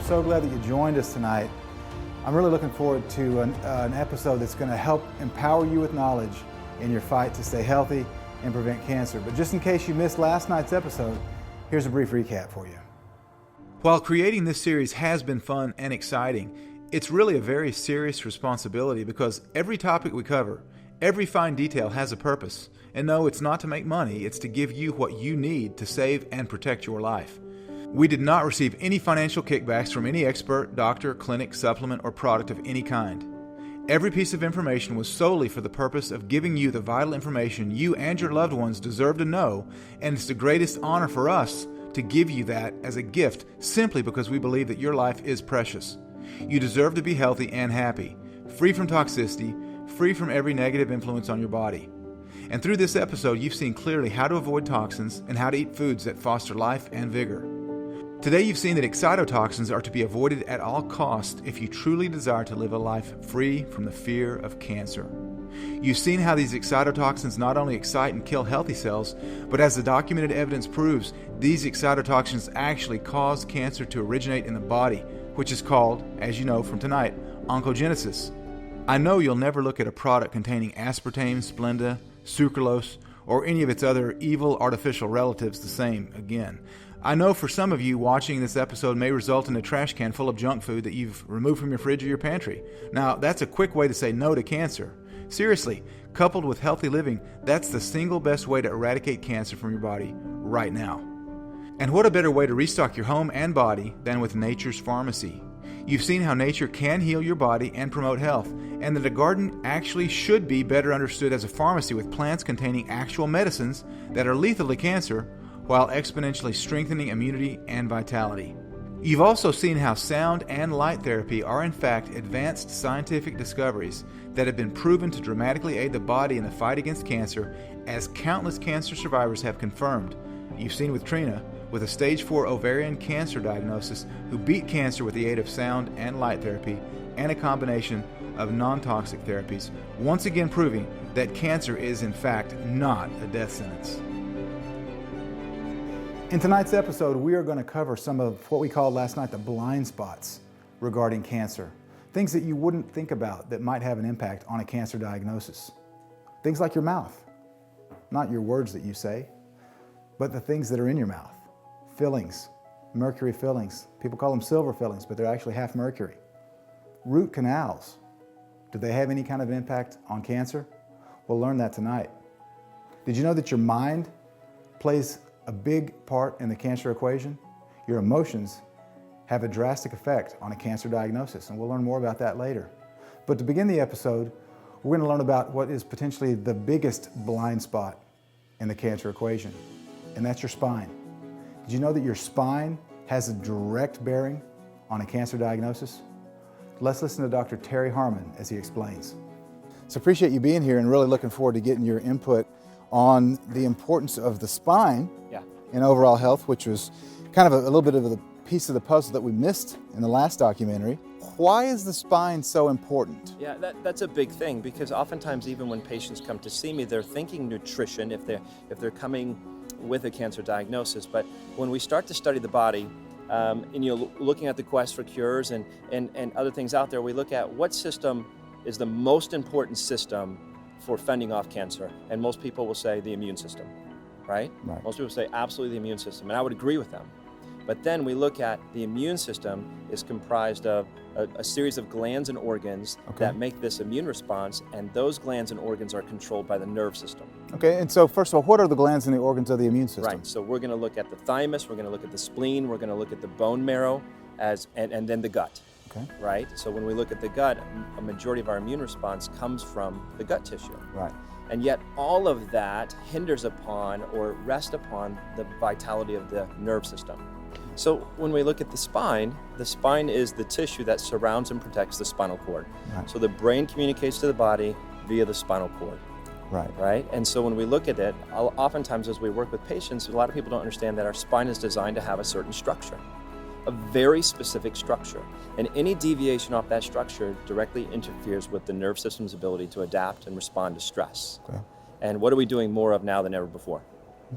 so glad that you joined us tonight. I'm really looking forward to an episode that's going to help empower you with knowledge in your fight to stay healthy and prevent cancer. But just in case you missed last night's episode, here's a brief recap for you. While creating this series has been fun and exciting, it's really a very serious responsibility because every topic we cover, every fine detail has a purpose. And no, it's not to make money, it's to give you what you need to save and protect your life. We did not receive any financial kickbacks from any expert, doctor, clinic, supplement, or product of any kind. Every piece of information was solely for the purpose of giving you the vital information you and your loved ones deserve to know, and it's the greatest honor for us to give you that as a gift simply because we believe that your life is precious. You deserve to be healthy and happy, free from toxicity, free from every negative influence on your body. And through this episode, you've seen clearly how to avoid toxins and how to eat foods that foster life and vigor. Today you've seen that excitotoxins are to be avoided at all costs if you truly desire to live a life free from the fear of cancer. You've seen how these excitotoxins not only excite and kill healthy cells, but as the documented evidence proves, these excitotoxins actually cause cancer to originate in the body, which is called, as you know from tonight, oncogenesis. I know you'll never look at a product containing aspartame, Splenda, sucralose, or any of its other evil artificial relatives the same again. I know for some of you, watching this episode may result in a trash can full of junk food that you've removed from your fridge or your pantry. Now, that's a quick way to say no to cancer. Seriously, coupled with healthy living, that's the single best way to eradicate cancer from your body right now. And what a better way to restock your home and body than with Nature's Pharmacy. You've seen how nature can heal your body and promote health, and that a garden actually should be better understood as a pharmacy with plants containing actual medicines that are lethal to cancer, while exponentially strengthening immunity and vitality. You've also seen how sound and light therapy are in fact advanced scientific discoveries that have been proven to dramatically aid the body in the fight against cancer, as countless cancer survivors have confirmed. You've seen with Trina, with a stage 4 ovarian cancer diagnosis, who beat cancer with the aid of sound and light therapy and a combination of non-toxic therapies, once again proving that cancer is in fact not a death sentence. In tonight's episode, we are going to cover some of what we called last night the blind spots regarding cancer. Things that you wouldn't think about that might have an impact on a cancer diagnosis. Things like your mouth. Not your words that you say, but the things that are in your mouth. Fillings, mercury fillings. People call them silver fillings, but they're actually half mercury. Root canals. Do they have any kind of impact on cancer? We'll learn that tonight. Did you know that your mind plays a big part in the cancer equation? Your emotions have a drastic effect on a cancer diagnosis, and we'll learn more about that later. But to begin the episode, we're going to learn about what is potentially the biggest blind spot in the cancer equation, and that's your spine. Did you know that your spine has a direct bearing on a cancer diagnosis? Let's listen to Dr. Terry Harmon as he explains. So appreciate you being here and really looking forward to getting your input on the importance of the spine in overall health, which was kind of a little bit of the piece of the puzzle that we missed in the last documentary. Why is the spine so important? Yeah, that's a big thing, because oftentimes even when patients come to see me, they're thinking nutrition if they're coming with a cancer diagnosis. But when we start to study the body, and looking at the quest for cures and other things out there, we look at what system is the most important system for fending off cancer, and most people will say the immune system, right? Most people say absolutely the immune system, and I would agree with them. But then we look at the immune system is comprised of a series of glands and organs that make this immune response, and those glands and organs are controlled by the nerve system. Okay, and so first of all, what are the glands and the organs of the immune system? Right, so we're going to look at the thymus, we're going to look at the spleen, we're going to look at the bone marrow, and then the gut. Okay. Right? So when we look at the gut, a majority of our immune response comes from the gut tissue. Right. And yet all of that hinders upon or rests upon the vitality of the nerve system. So when we look at the spine is the tissue that surrounds and protects the spinal cord. Right. So the brain communicates to the body via the spinal cord. Right? And so when we look at it, oftentimes as we work with patients, a lot of people don't understand that our spine is designed to have a certain structure. A very specific structure, and any deviation off that structure directly interferes with the nerve system's ability to adapt and respond to stress. Okay. And what are we doing more of now than ever before?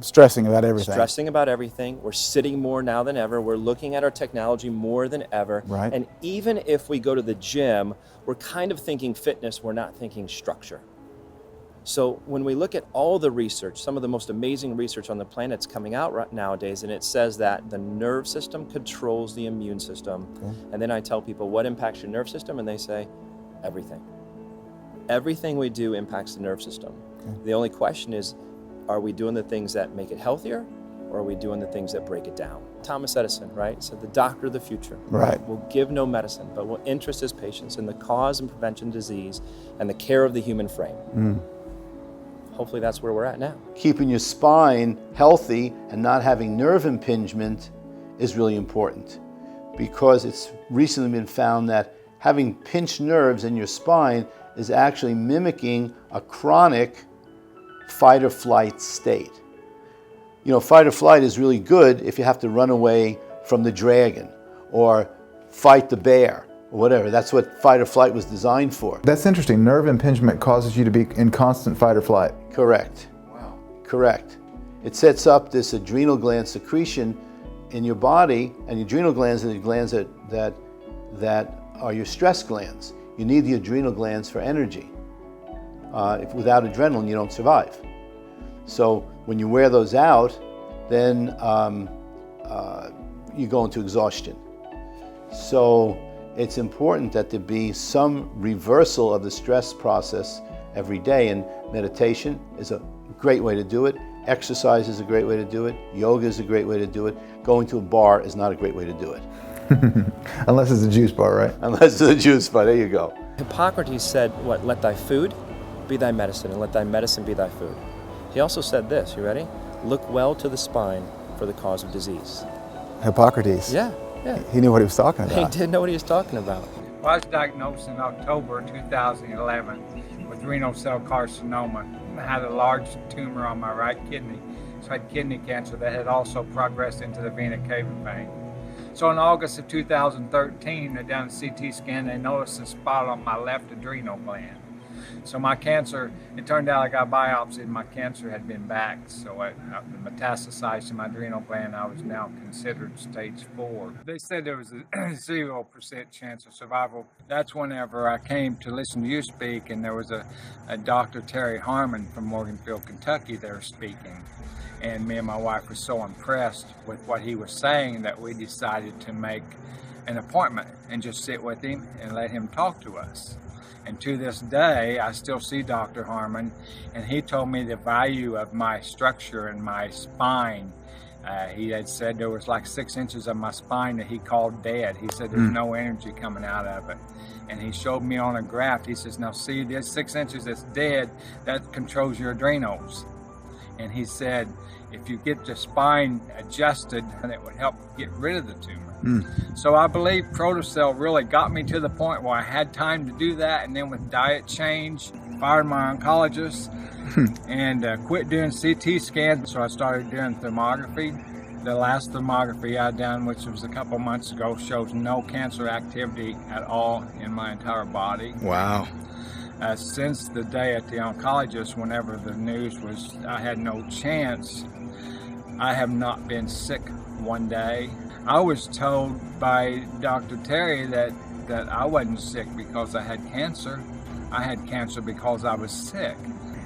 Stressing about everything. Stressing about everything. We're sitting more now than ever. We're looking at our technology more than ever. Right. And even if we go to the gym, we're kind of thinking fitness, we're not thinking structure. So when we look at all the research, some of the most amazing research on the planet's coming out right nowadays, and it says that the nerve system controls the immune system. Okay. And then I tell people, what impacts your nerve system? And they say, everything. Everything we do impacts the nerve system. Okay. The only question is, are we doing the things that make it healthier, or are we doing the things that break it down? Thomas Edison, right, said the doctor of the future. Right. Will give no medicine, but will interest his patients in the cause and prevention of disease and the care of the human frame. Hopefully that's where we're at now. Keeping your spine healthy and not having nerve impingement is really important, because it's recently been found that having pinched nerves in your spine is actually mimicking a chronic fight or flight state. You know, fight or flight is really good if you have to run away from the dragon or fight the bear or whatever. That's what fight or flight was designed for. That's interesting. Nerve impingement causes you to be in constant fight or flight. Correct. Wow. Correct. It sets up this adrenal gland secretion in your body, and the adrenal glands are the glands that are your stress glands. You need the adrenal glands for energy. Without adrenaline, you don't survive. So when you wear those out, then you go into exhaustion. So it's important that there be some reversal of the stress process every day, and meditation is a great way to do it. Exercise is a great way to do it. Yoga is a great way to do it. Going to a bar is not a great way to do it. Unless it's a juice bar, right? Unless it's a juice bar, there you go. Hippocrates said, what, let thy food be thy medicine, and let thy medicine be thy food. He also said this, you ready? Look well to the spine for the cause of disease. Hippocrates. Yeah. He knew what he was talking He about. did know what he was talking about. Well, I was diagnosed in October 2011 with renal cell carcinoma. I had a large tumor on my right kidney, so I had kidney cancer that had also progressed into the vena cava vein. So in August of 2013, they done a CT scan, they noticed a spot on my left adrenal gland. So my cancer, it turned out I got biopsy and my cancer had been back. So it metastasized to my adrenal gland. I was now considered stage 4. They said there was a 0% chance of survival. That's whenever I came to listen to you speak, and there was a Dr. Terry Harmon from Morganfield, Kentucky there speaking. And me and my wife were so impressed with what he was saying that we decided to make an appointment and just sit with him and let him talk to us. And to this day, I still see Dr. Harmon, and he told me the value of my structure and my spine. He had said there was like 6 inches of my spine that he called dead. He said there's no energy coming out of it. And he showed me on a graph, he says, now see this 6 inches that's dead, that controls your adrenals. And he said, if you get the spine adjusted, then it would help get rid of the tumor. So I believe Protocell really got me to the point where I had time to do that, and then with diet change, fired my oncologist and quit doing CT scans. So I started doing thermography. The last thermography I done, which was a couple months ago, shows no cancer activity at all in my entire body. Wow. Since the day at the oncologist, whenever the news was I had no chance, I have not been sick one day. I was told by Dr. Terry that I wasn't sick because I had cancer. I had cancer because I was sick.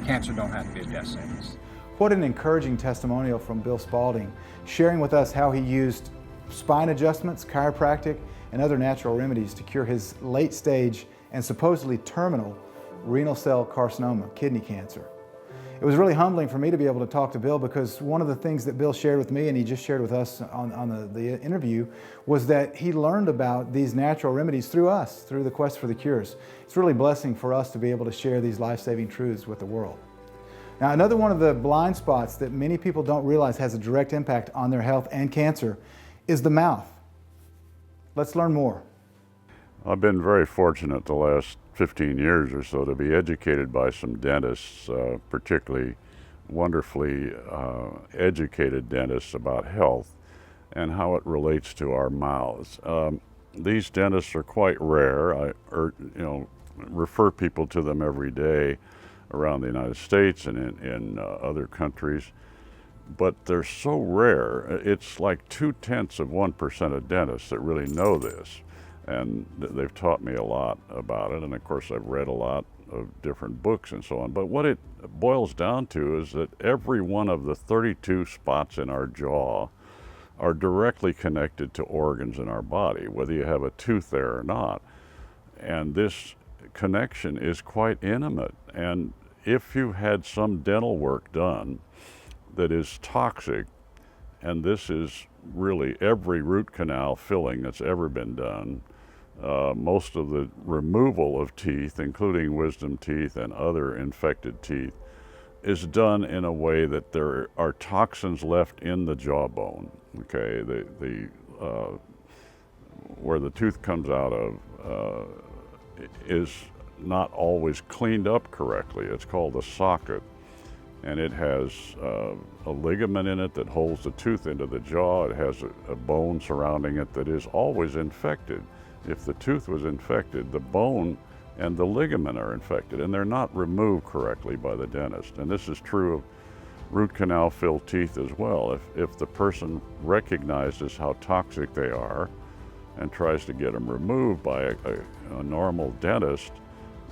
Cancer don't have to be a death sentence. What an encouraging testimonial from Bill Spalding, sharing with us how he used spine adjustments, chiropractic, and other natural remedies to cure his late stage and supposedly terminal renal cell carcinoma, kidney cancer. It was really humbling for me to be able to talk to Bill, because one of the things that Bill shared with me, and he just shared with us on the interview, was that he learned about these natural remedies through us, through the quest for the cures. It's really a blessing for us to be able to share these life-saving truths with the world. Now, another one of the blind spots that many people don't realize has a direct impact on their health and cancer is the mouth. Let's learn more. I've been very fortunate the last 15 years or so to be educated by some dentists, particularly wonderfully educated dentists about health and how it relates to our mouths. These dentists are quite rare. I refer people to them every day around the United States and in other countries. but they're so rare. It's like 0.2% of dentists that really know this, and they've taught me a lot about it. And of course, I've read a lot of different books and so on. But what it boils down to is that every one of the 32 spots in our jaw are directly connected to organs in our body, whether you have a tooth there or not. And this connection is quite intimate. And if you had some dental work done that is toxic, and this is really every root canal filling that's ever been done, most of the removal of teeth, including wisdom teeth and other infected teeth, is done in a way that there are toxins left in the jawbone. Okay, where the tooth comes out of is not always cleaned up correctly. It's called the socket, and it has a ligament in it that holds the tooth into the jaw. It has a bone surrounding it that is always infected. If the tooth was infected, the bone and the ligament are infected, and they're not removed correctly by the dentist. And this is true of root canal filled teeth as well. If the person recognizes how toxic they are and tries to get them removed by a normal dentist,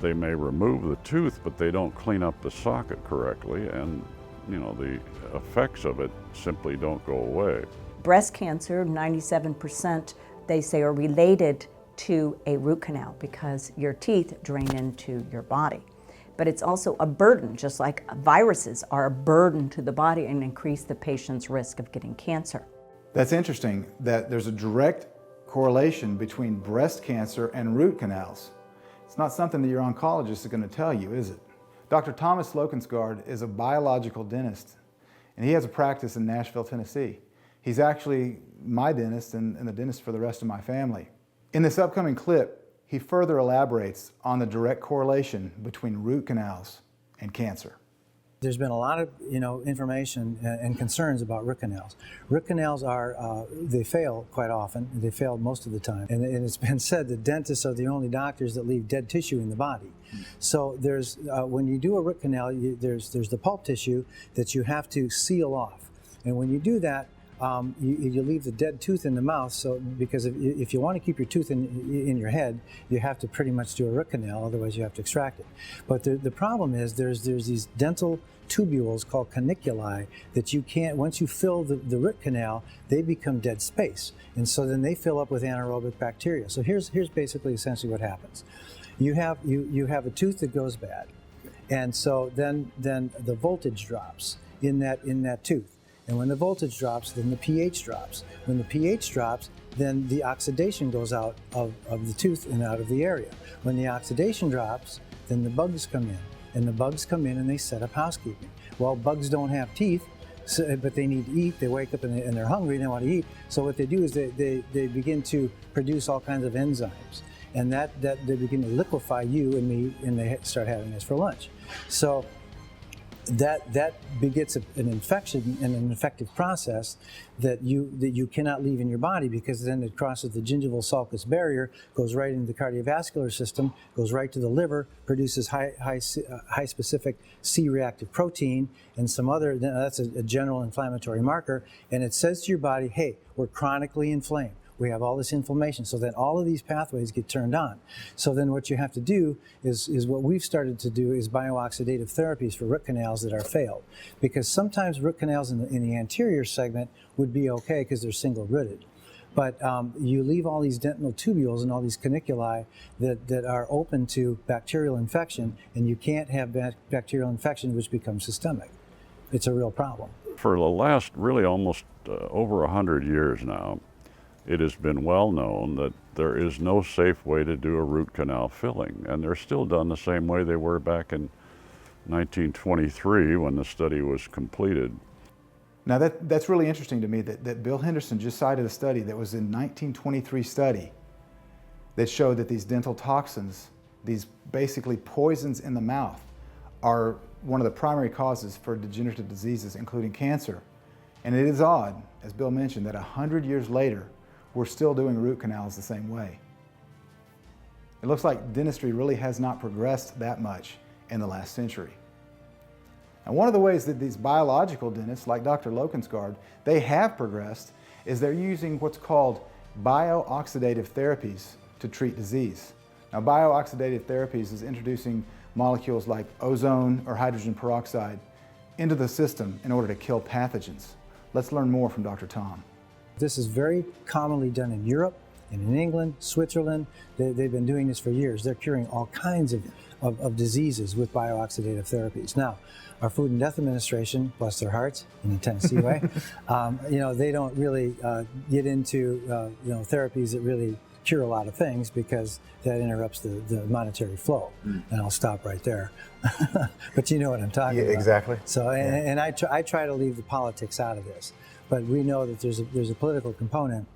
they may remove the tooth, but they don't clean up the socket correctly, and the effects of it simply don't go away. Breast cancer, 97% they say are related to a root canal because your teeth drain into your body. But it's also a burden, just like viruses are a burden to the body and increase the patient's risk of getting cancer. That's interesting that there's a direct correlation between breast cancer and root canals. It's not something that your oncologist is going to tell you, is it? Dr. Thomas Slocumsgaard is a biological dentist, and he has a practice in Nashville, Tennessee. He's actually my dentist and the dentist for the rest of my family. In this upcoming clip, he further elaborates on the direct correlation between root canals and cancer. There's been a lot of information and concerns about root canals. Root canals they fail quite often. They fail most of the time. And it's been said that dentists are the only doctors that leave dead tissue in the body. So there's when you do a root canal, there's the pulp tissue that you have to seal off. And when you do that, you leave the dead tooth in the mouth. So because if you want to keep your tooth in your head, you have to pretty much do a root canal. Otherwise, you have to extract it. But the problem is there's these dental tubules called caniculi that you can't. Once you fill the root canal, they become dead space, and so then they fill up with anaerobic bacteria. So here's basically essentially what happens. You have a tooth that goes bad, and so then the voltage drops in that tooth. And when the voltage drops, then the pH drops. When the pH drops, then the oxidation goes out of the tooth and out of the area. When the oxidation drops, then the bugs come in. And the bugs come in and they set up housekeeping. Well, bugs don't have teeth, but they need to eat. They wake up and they're hungry and they want to eat. So what they do is they begin to produce all kinds of enzymes. And that they begin to liquefy you and me, and they start having us for lunch. So that begets an infection and an infective process that you cannot leave in your body, because then it crosses the gingival sulcus barrier, goes right into the cardiovascular system, goes right to the liver, produces high specific C-reactive protein and some other. That's a general inflammatory marker, and it says to your body, hey, we're chronically inflamed. We have all this inflammation, so then all of these pathways get turned on. So then what you have to do is what we've started to do is biooxidative therapies for root canals that are failed. Because sometimes root canals in the anterior segment would be okay because they're single rooted. But you leave all these dental tubules and all these caniculi that are open to bacterial infection, and you can't have bacterial infection which becomes systemic. It's a real problem. For the last really almost over 100 years now, it has been well known that there is no safe way to do a root canal filling, and they're still done the same way they were back in 1923 when the study was completed. Now that's really interesting to me that Bill Henderson just cited a study that was in 1923 study that showed that these dental toxins, these basically poisons in the mouth, are one of the primary causes for degenerative diseases, including cancer. And it is odd, as Bill mentioned, that 100 years later, we're still doing root canals the same way. It looks like dentistry really has not progressed that much in the last century. And one of the ways that these biological dentists, like Dr. Lokensgaard, they have progressed is they're using what's called bio-oxidative therapies to treat disease. Now, bio-oxidative therapies is introducing molecules like ozone or hydrogen peroxide into the system in order to kill pathogens. Let's learn more from Dr. Tom. This is very commonly done in Europe and in England, Switzerland. They've been doing this for years. They're curing all kinds of diseases with bio-oxidative therapies. Now, our Food and Death Administration, bless their hearts, in a Tennessee way, they don't really get into therapies that really cure a lot of things, because that interrupts the monetary flow. And I'll stop right there. But you know what I'm talking about. Exactly. So, and I try to leave the politics out of this. But we know that there's a political component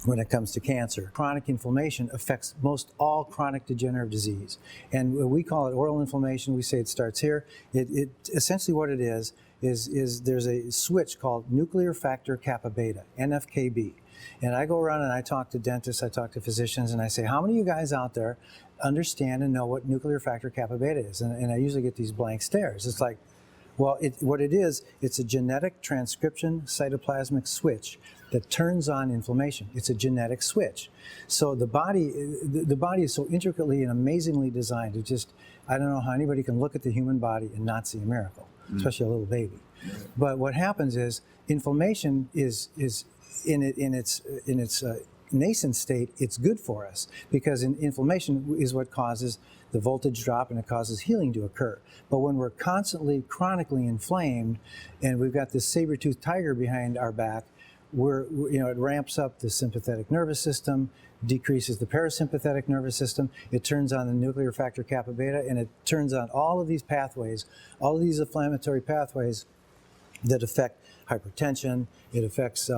when it comes to cancer. Chronic inflammation affects most all chronic degenerative disease. And we call it oral inflammation. We say it starts here. It essentially what it is there's a switch called nuclear factor kappa beta, NFKB. And I go around and I talk to dentists, I talk to physicians, and I say, how many of you guys out there understand and know what nuclear factor kappa beta is? And I usually get these blank stares. It's like, well, what it is, it's a genetic transcription cytoplasmic switch that turns on inflammation. It's a genetic switch. So the body is so intricately and amazingly designed. It just, I don't know how anybody can look at the human body and not see a miracle, especially a little baby. But what happens is inflammation is in its nascent state, it's good for us, because inflammation is what causes the voltage drop and it causes healing to occur. But when we're constantly chronically inflamed and we've got this saber-toothed tiger behind our back, it ramps up the sympathetic nervous system, decreases the parasympathetic nervous system, it turns on the nuclear factor kappa beta, and it turns on all of these pathways, all of these inflammatory pathways that affect hypertension. It affects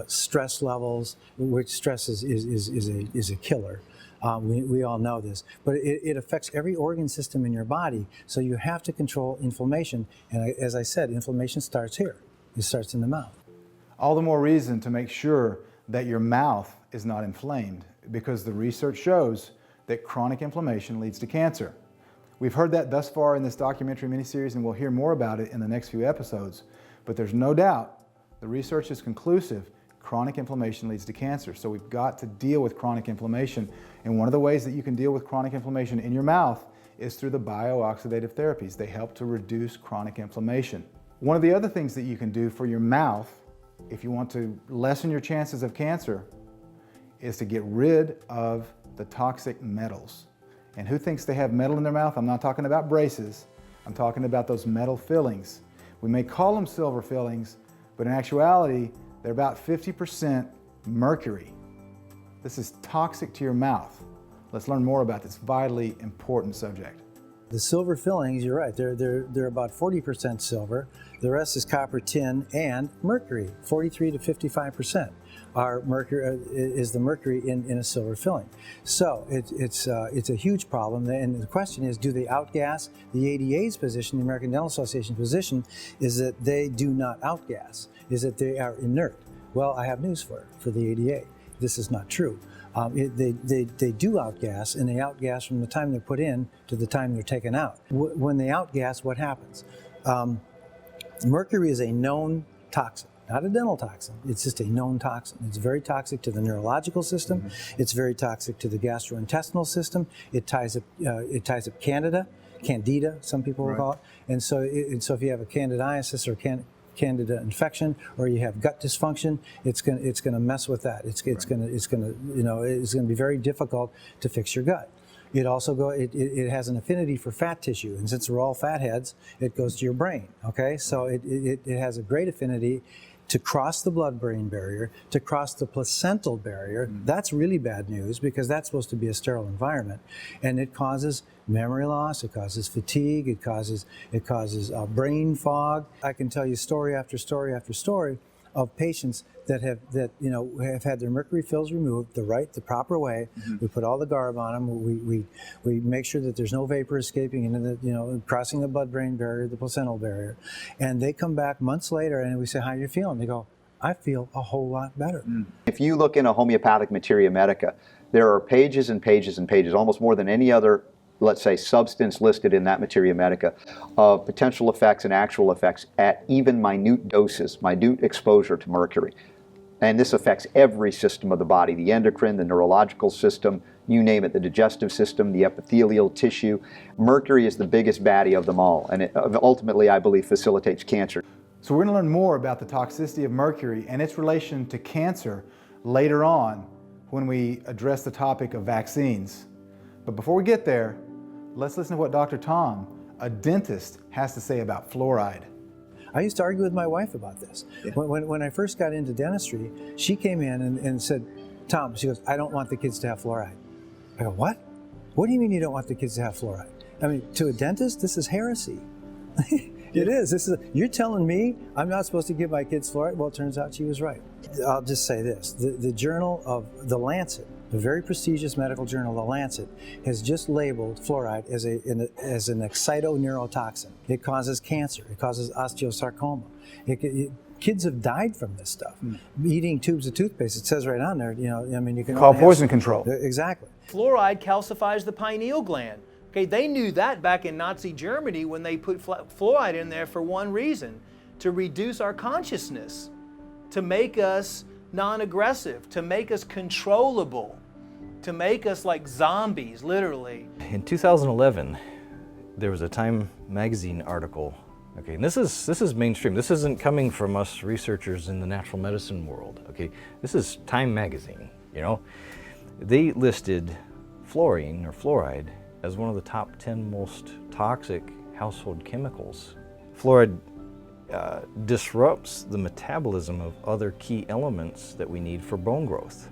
stress levels, which stress is a killer. We all know this, but it affects every organ system in your body. So you have to control inflammation. And as I said, inflammation starts here. It starts in the mouth. All the more reason to make sure that your mouth is not inflamed, because the research shows that chronic inflammation leads to cancer. We've heard that thus far in this documentary miniseries, and we'll hear more about it in the next few episodes. But there's no doubt, the research is conclusive, chronic inflammation leads to cancer. So we've got to deal with chronic inflammation. And one of the ways that you can deal with chronic inflammation in your mouth is through the bio-oxidative therapies. They help to reduce chronic inflammation. One of the other things that you can do for your mouth, if you want to lessen your chances of cancer, is to get rid of the toxic metals. And who thinks they have metal in their mouth? I'm not talking about braces. I'm talking about those metal fillings. We may call them silver fillings, but in actuality, they're about 50% mercury. This is toxic to your mouth. Let's learn more about this vitally important subject. The silver fillings, you're right, they're about 40% silver. The rest is copper, tin, and mercury. 43 to 55% is the mercury in a silver filling. So it's a huge problem. And the question is, do they outgas? The ADA's position, the American Dental Association position, is that they do not outgas, is that they are inert. Well, I have news for the ADA. This is not true. They do outgas, and they outgas from the time they're put in to the time they're taken out. When they outgas, what happens? Mercury is a known toxin, not a dental toxin. It's just a known toxin. It's very toxic to the neurological system. Mm-hmm. It's very toxic to the gastrointestinal system. It ties up Candida, some people will call it. And so if you have a candidiasis or Candida infection, or you have gut dysfunction, it's going to mess with that. It's going to be very difficult to fix your gut. It also it has an affinity for fat tissue, and since we're all fatheads, it goes to your brain. Okay, so it has a great affinity to cross the blood-brain barrier, to cross the placental barrier. That's really bad news, because that's supposed to be a sterile environment, and it causes memory loss, it causes fatigue, it causes brain fog. I can tell you story after story after story of patients that have had their mercury fills removed the proper way. Mm-hmm. We put all the garb on them. We make sure that there's no vapor escaping into crossing the blood-brain barrier, the placental barrier, and they come back months later and we say, "How are you feeling?" They go, "I feel a whole lot better." If you look in a homeopathic materia medica, there are pages and pages and pages, almost more than any other let's say, substance listed in that materia medica of potential effects and actual effects at even minute doses, minute exposure to mercury. And this affects every system of the body, the endocrine, the neurological system, you name it, the digestive system, the epithelial tissue. Mercury is the biggest baddie of them all, and it ultimately, I believe, facilitates cancer. So we're going to learn more about the toxicity of mercury and its relation to cancer later on when we address the topic of vaccines. But before we get there, let's listen to what Dr. Tom, a dentist, has to say about fluoride. I used to argue with my wife about this. Yeah. When I first got into dentistry, she came in and said, Tom, she goes, I don't want the kids to have fluoride. I go, what? What do you mean you don't want the kids to have fluoride? I mean, to a dentist, this is heresy. It is. You're telling me I'm not supposed to give my kids fluoride? Well, it turns out she was right. I'll just say this. The journal of The Lancet, the very prestigious medical journal, The Lancet, has just labeled fluoride as an excitoneurotoxin. It causes cancer. It causes osteosarcoma. Kids have died from this stuff. Eating tubes of toothpaste, it says right on there, I mean, you can call poison control. Exactly. Fluoride calcifies the pineal gland. Okay, they knew that back in Nazi Germany when they put fluoride in there for one reason, to reduce our consciousness, to make us non-aggressive, to make us controllable, to make us like zombies, literally. In 2011, there was a Time magazine article. Okay, and this is mainstream. This isn't coming from us researchers in the natural medicine world. Okay, this is Time magazine. They listed fluorine or fluoride as one of the top 10 most toxic household chemicals. Fluoride disrupts the metabolism of other key elements that we need for bone growth.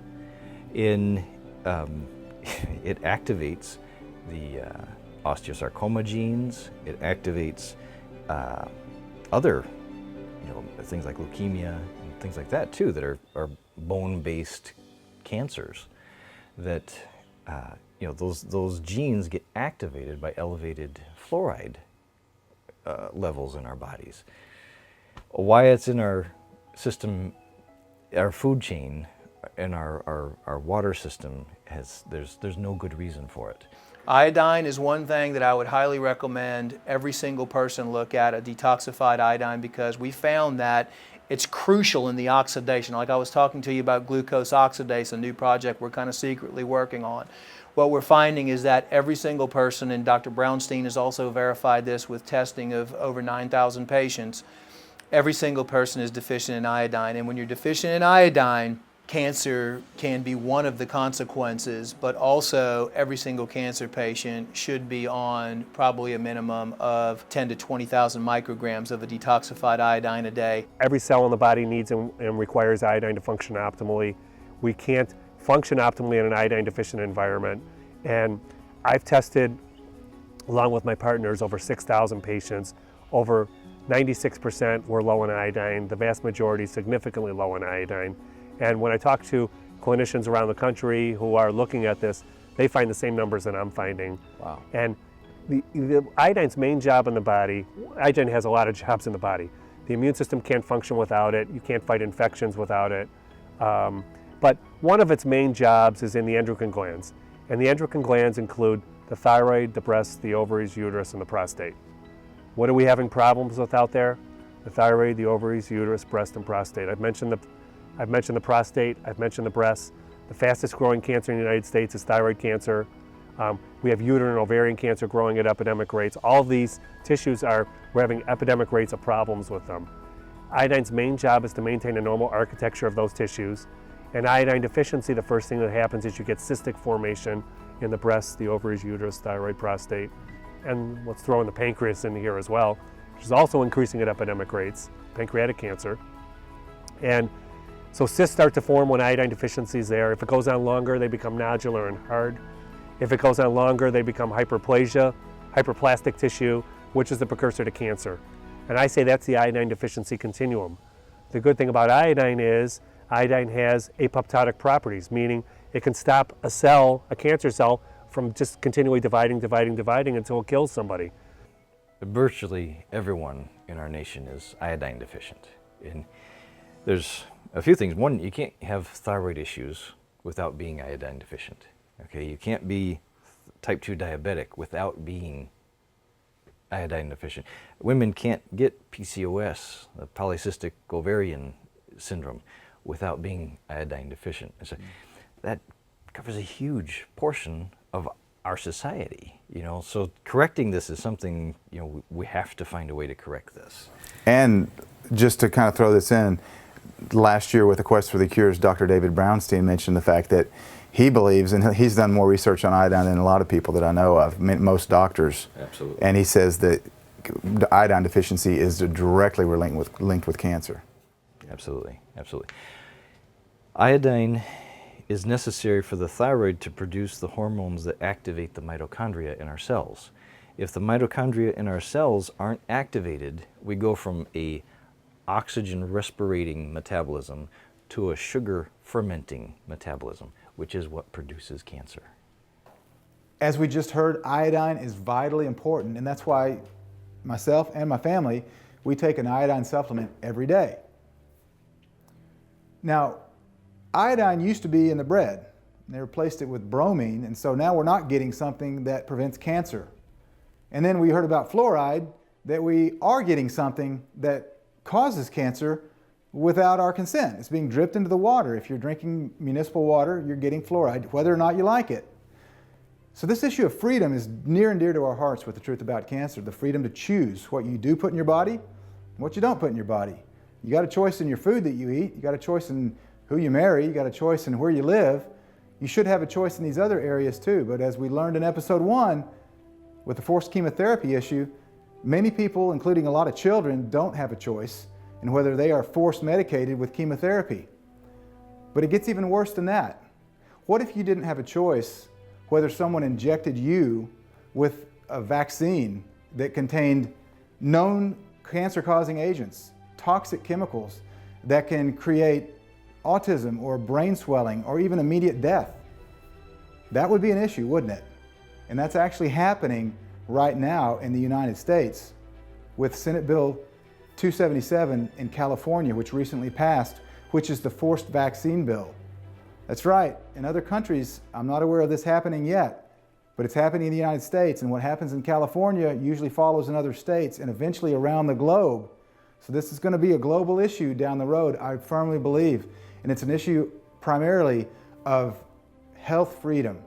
It activates the osteosarcoma genes. It activates other, things like leukemia and things like that too, that are bone-based cancers. That those genes get activated by elevated fluoride levels in our bodies. Why it's in our system, our food chain, and our water system, there's no good reason for it. Iodine is one thing that I would highly recommend every single person look at, a detoxified iodine, because we found that it's crucial in the oxidation. Like I was talking to you about glucose oxidase, a new project we're kind of secretly working on. What we're finding is that every single person, and Dr. Brownstein has also verified this with testing of over 9,000 patients, every single person is deficient in iodine. And when you're deficient in iodine, cancer can be one of the consequences, but also every single cancer patient should be on probably a minimum of 10 to 20,000 micrograms of a detoxified iodine a day. Every cell in the body needs and requires iodine to function optimally. We can't function optimally in an iodine deficient environment. And I've tested, along with my partners, over 6,000 patients. Over 96% were low in iodine, the vast majority significantly low in iodine. And when I talk to clinicians around the country who are looking at this, they find the same numbers that I'm finding. Wow. And the iodine's main job in the body, iodine has a lot of jobs in the body. The immune system can't function without it. You can't fight infections without it. But one of its main jobs is in the endocrine glands. And the endocrine glands include the thyroid, the breast, the ovaries, uterus, and the prostate. What are we having problems with out there? The thyroid, the ovaries, uterus, breast, and prostate. I've mentioned the prostate, I've mentioned the breast. The fastest growing cancer in the United States is thyroid cancer. We have uterine and ovarian cancer growing at epidemic rates. All of these tissues we're having epidemic rates of problems with them. Iodine's main job is to maintain a normal architecture of those tissues. And iodine deficiency, the first thing that happens is you get cystic formation in the breast, the ovaries, uterus, thyroid, prostate. And let's throw in the pancreas in here as well, which is also increasing at epidemic rates, pancreatic cancer. And so cysts start to form when iodine deficiency is there. If it goes on longer, they become nodular and hard. If it goes on longer, they become hyperplasia, hyperplastic tissue, which is the precursor to cancer. And I say that's the iodine deficiency continuum. The good thing about iodine is iodine has apoptotic properties, meaning it can stop a cancer cell, from just continually dividing until it kills somebody. Virtually everyone in our nation is iodine deficient. And there's a few things. One, you can't have thyroid issues without being iodine deficient. Okay, you can't be type 2 diabetic without being iodine deficient. Women can't get PCOS, the polycystic ovarian syndrome, without being iodine deficient. And so that covers a huge portion of our society, you know. So correcting this is something, you know, we have to find a way to correct this. And just to kind of throw this in, last year with the Quest for the Cures, Dr. David Brownstein mentioned the fact that he believes, and he's done more research on iodine than a lot of people that I know of, most doctors. Absolutely. And he says that iodine deficiency is directly linked with cancer. Absolutely, absolutely. Iodine is necessary for the thyroid to produce the hormones that activate the mitochondria in our cells. If the mitochondria in our cells aren't activated, we go from a oxygen respirating metabolism to a sugar fermenting metabolism, which is what produces cancer. As we just heard, iodine is vitally important, and that's why myself and my family, we take an iodine supplement every day. Now, iodine used to be in the bread, and they replaced it with bromine, and so now we're not getting something that prevents cancer. And then we heard about fluoride, that we are getting something that causes cancer without our consent. It's being dripped into the water. If you're drinking municipal water, you're getting fluoride, whether or not you like it. So this issue of freedom is near and dear to our hearts with the truth about cancer, the freedom to choose what you do put in your body and what you don't put in your body. You got a choice in your food that you eat, you got a choice in who you marry, you got a choice in where you live. You should have a choice in these other areas too, but as we learned in episode 1, with the forced chemotherapy issue, many people, including a lot of children, don't have a choice in whether they are forced medicated with chemotherapy. But it gets even worse than that. What if you didn't have a choice whether someone injected you with a vaccine that contained known cancer-causing agents, toxic chemicals that can create autism or brain swelling or even immediate death? That would be an issue, wouldn't it? And that's actually happening right now in the United States with Senate Bill 277 in California, which recently passed, which is the forced vaccine bill. That's right. In other countries, I'm not aware of this happening yet, but it's happening in the United States, and what happens in California usually follows in other states and eventually around the globe. So this is going to be a global issue down the road, I firmly believe, and it's an issue primarily of health freedom.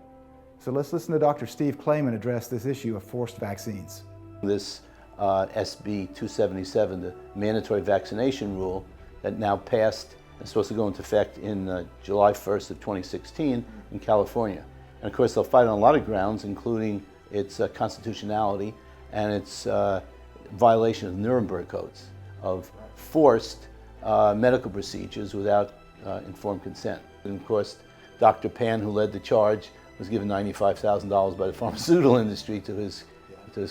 So let's listen to Dr. Steve Klayman address this issue of forced vaccines. This SB 277, the mandatory vaccination rule that now passed and supposed to go into effect in July 1st of 2016 in California. And of course they'll fight on a lot of grounds, including its constitutionality and its violation of Nuremberg codes, of forced medical procedures without informed consent. And of course, Dr. Pan, who led the charge, was given $95,000 by the pharmaceutical industry to his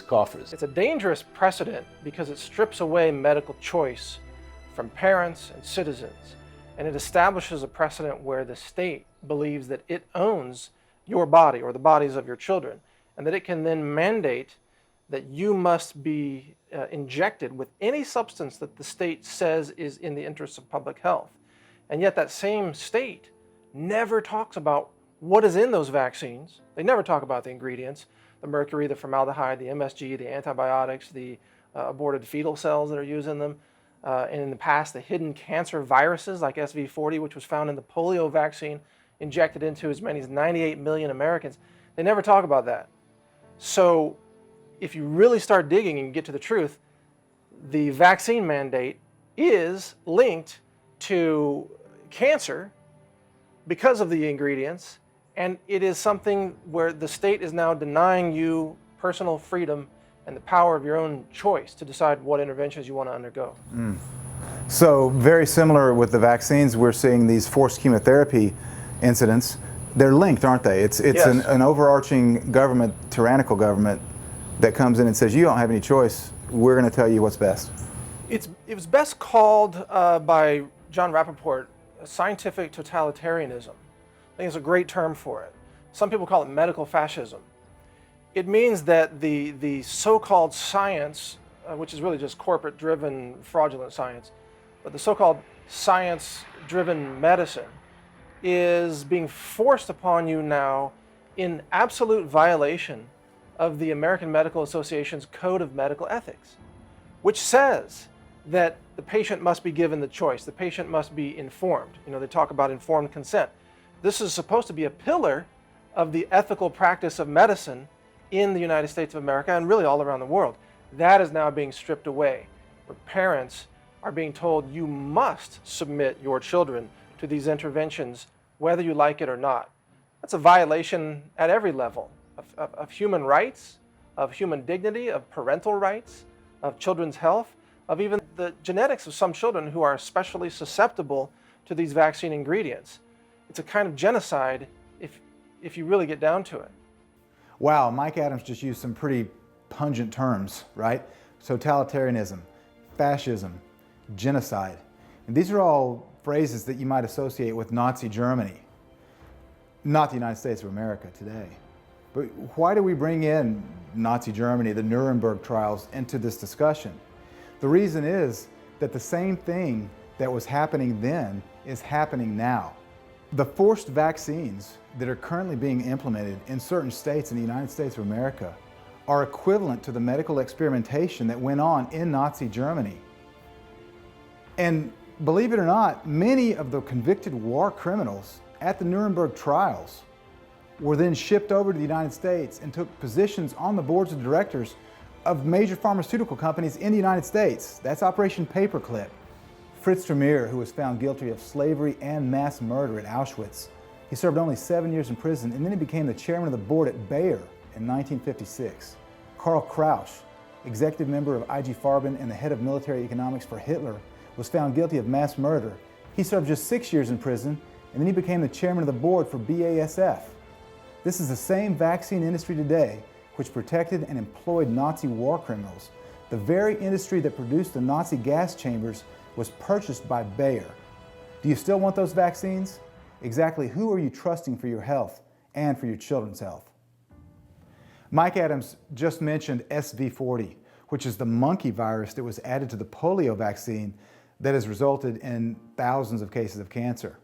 coffers. It's a dangerous precedent because it strips away medical choice from parents and citizens, and it establishes a precedent where the state believes that it owns your body or the bodies of your children, and that it can then mandate that you must be injected with any substance that the state says is in the interest of public health. And yet that same state never talks about what is in those vaccines. They never talk about the ingredients, the mercury, the formaldehyde, the MSG, the antibiotics, the aborted fetal cells that are used in them, and in the past, the hidden cancer viruses like SV40, which was found in the polio vaccine, injected into as many as 98 million Americans. They never talk about that. So if you really start digging and get to the truth, the vaccine mandate is linked to cancer because of the ingredients, and it is something where the state is now denying you personal freedom and the power of your own choice to decide what interventions you want to undergo. So very similar with the vaccines, we're seeing these forced chemotherapy incidents. They're linked, aren't they? It's Yes. an overarching government, tyrannical government, that comes in and says, you don't have any choice. We're going to tell you what's best. It was best called by John Rappaport scientific totalitarianism. I think it's a great term for it. Some people call it medical fascism. It means that the so-called science, which is really just corporate-driven, fraudulent science, but the so-called science-driven medicine is being forced upon you now in absolute violation of the American Medical Association's Code of Medical Ethics, which says that the patient must be given the choice, the patient must be informed. You know, they talk about informed consent. This is supposed to be a pillar of the ethical practice of medicine in the United States of America and really all around the world. That is now being stripped away, where parents are being told you must submit your children to these interventions whether you like it or not. That's a violation at every level of human rights, of human dignity, of parental rights, of children's health, of even the genetics of some children who are especially susceptible to these vaccine ingredients. It's a kind of genocide if you really get down to it. Wow, Mike Adams just used some pretty pungent terms, right? Totalitarianism, fascism, genocide. And these are all phrases that you might associate with Nazi Germany, not the United States of America today. But why do we bring in Nazi Germany, the Nuremberg trials, into this discussion? The reason is that the same thing that was happening then is happening now. The forced vaccines that are currently being implemented in certain states in the United States of America are equivalent to the medical experimentation that went on in Nazi Germany. And believe it or not, many of the convicted war criminals at the Nuremberg trials were then shipped over to the United States and took positions on the boards of directors of major pharmaceutical companies in the United States. That's Operation Paperclip. Fritz Tremere, who was found guilty of slavery and mass murder at Auschwitz, he served only 7 years in prison, and then he became the chairman of the board at Bayer in 1956. Karl Krauss, executive member of IG Farben and the head of military economics for Hitler, was found guilty of mass murder. He served just 6 years in prison, and then he became the chairman of the board for BASF. This is the same vaccine industry today which protected and employed Nazi war criminals. The very industry that produced the Nazi gas chambers was purchased by Bayer. Do you still want those vaccines? Exactly who are you trusting for your health and for your children's health? Mike Adams just mentioned SV40, which is the monkey virus that was added to the polio vaccine that has resulted in thousands of cases of cancer.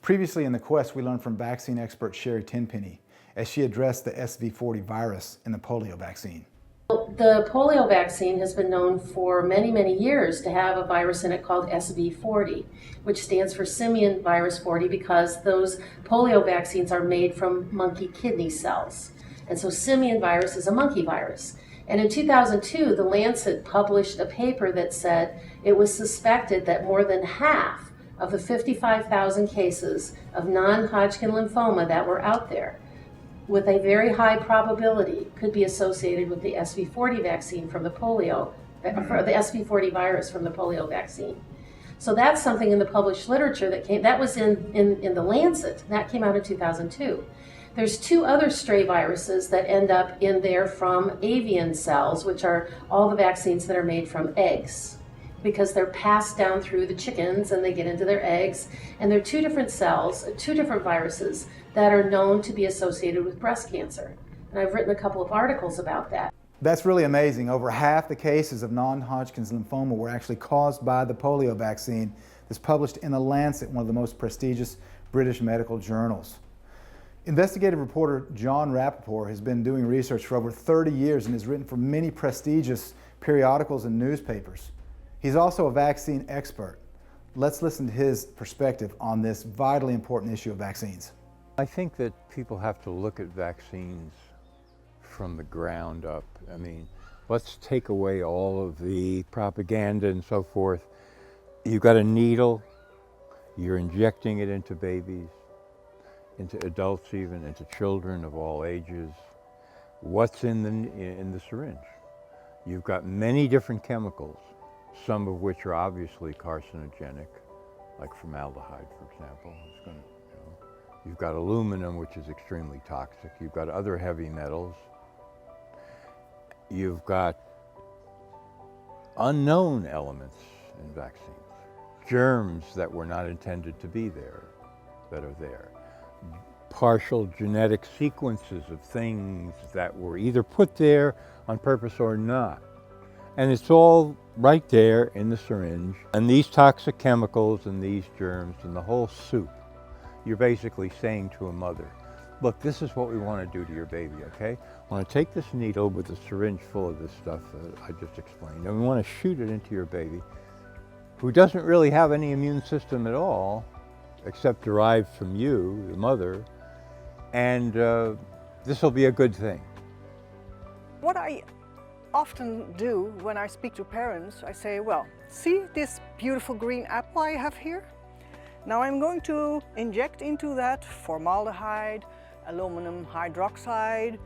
Previously in the Quest, we learned from vaccine expert Sherry Tenpenny as she addressed the SV40 virus in the polio vaccine. The polio vaccine has been known for many, many years to have a virus in it called SV40, which stands for simian virus 40 because those polio vaccines are made from monkey kidney cells. And so simian virus is a monkey virus. And in 2002, The Lancet published a paper that said it was suspected that more than half of the 55,000 cases of non-Hodgkin lymphoma that were out there with a very high probability could be associated with the SV40 vaccine from the polio, or the SV40 virus from the polio vaccine. So that's something in the published literature that was in The Lancet, that came out in 2002. There's two other stray viruses that end up in there from avian cells, which are all the vaccines that are made from eggs, because they're passed down through the chickens and they get into their eggs. And they're two different cells, two different viruses that are known to be associated with breast cancer. And I've written a couple of articles about that. That's really amazing. Over half the cases of non-Hodgkin's lymphoma were actually caused by the polio vaccine that's published in The Lancet, one of the most prestigious British medical journals. Investigative reporter John Rappaport has been doing research for over 30 years and has written for many prestigious periodicals and newspapers. He's also a vaccine expert. Let's listen to his perspective on this vitally important issue of vaccines. I think that people have to look at vaccines from the ground up. I mean, let's take away all of the propaganda and so forth. You've got a needle, you're injecting it into babies, into adults even, into children of all ages. What's in the syringe? You've got many different chemicals, some of which are obviously carcinogenic, like formaldehyde, for example. You've got aluminum, which is extremely toxic. You've got other heavy metals. You've got unknown elements in vaccines, germs that were not intended to be there, that are there, partial genetic sequences of things that were either put there on purpose or not. And it's all right there in the syringe. And these toxic chemicals and these germs and the whole soup, you're basically saying to a mother, look, this is what we want to do to your baby, okay? I want to take this needle with a syringe full of this stuff that I just explained, and we want to shoot it into your baby, who doesn't really have any immune system at all, except derived from you, the mother, and this will be a good thing. What I often do when I speak to parents, I say, well, see this beautiful green apple I have here? Now I'm going to inject into that formaldehyde, aluminum hydroxide,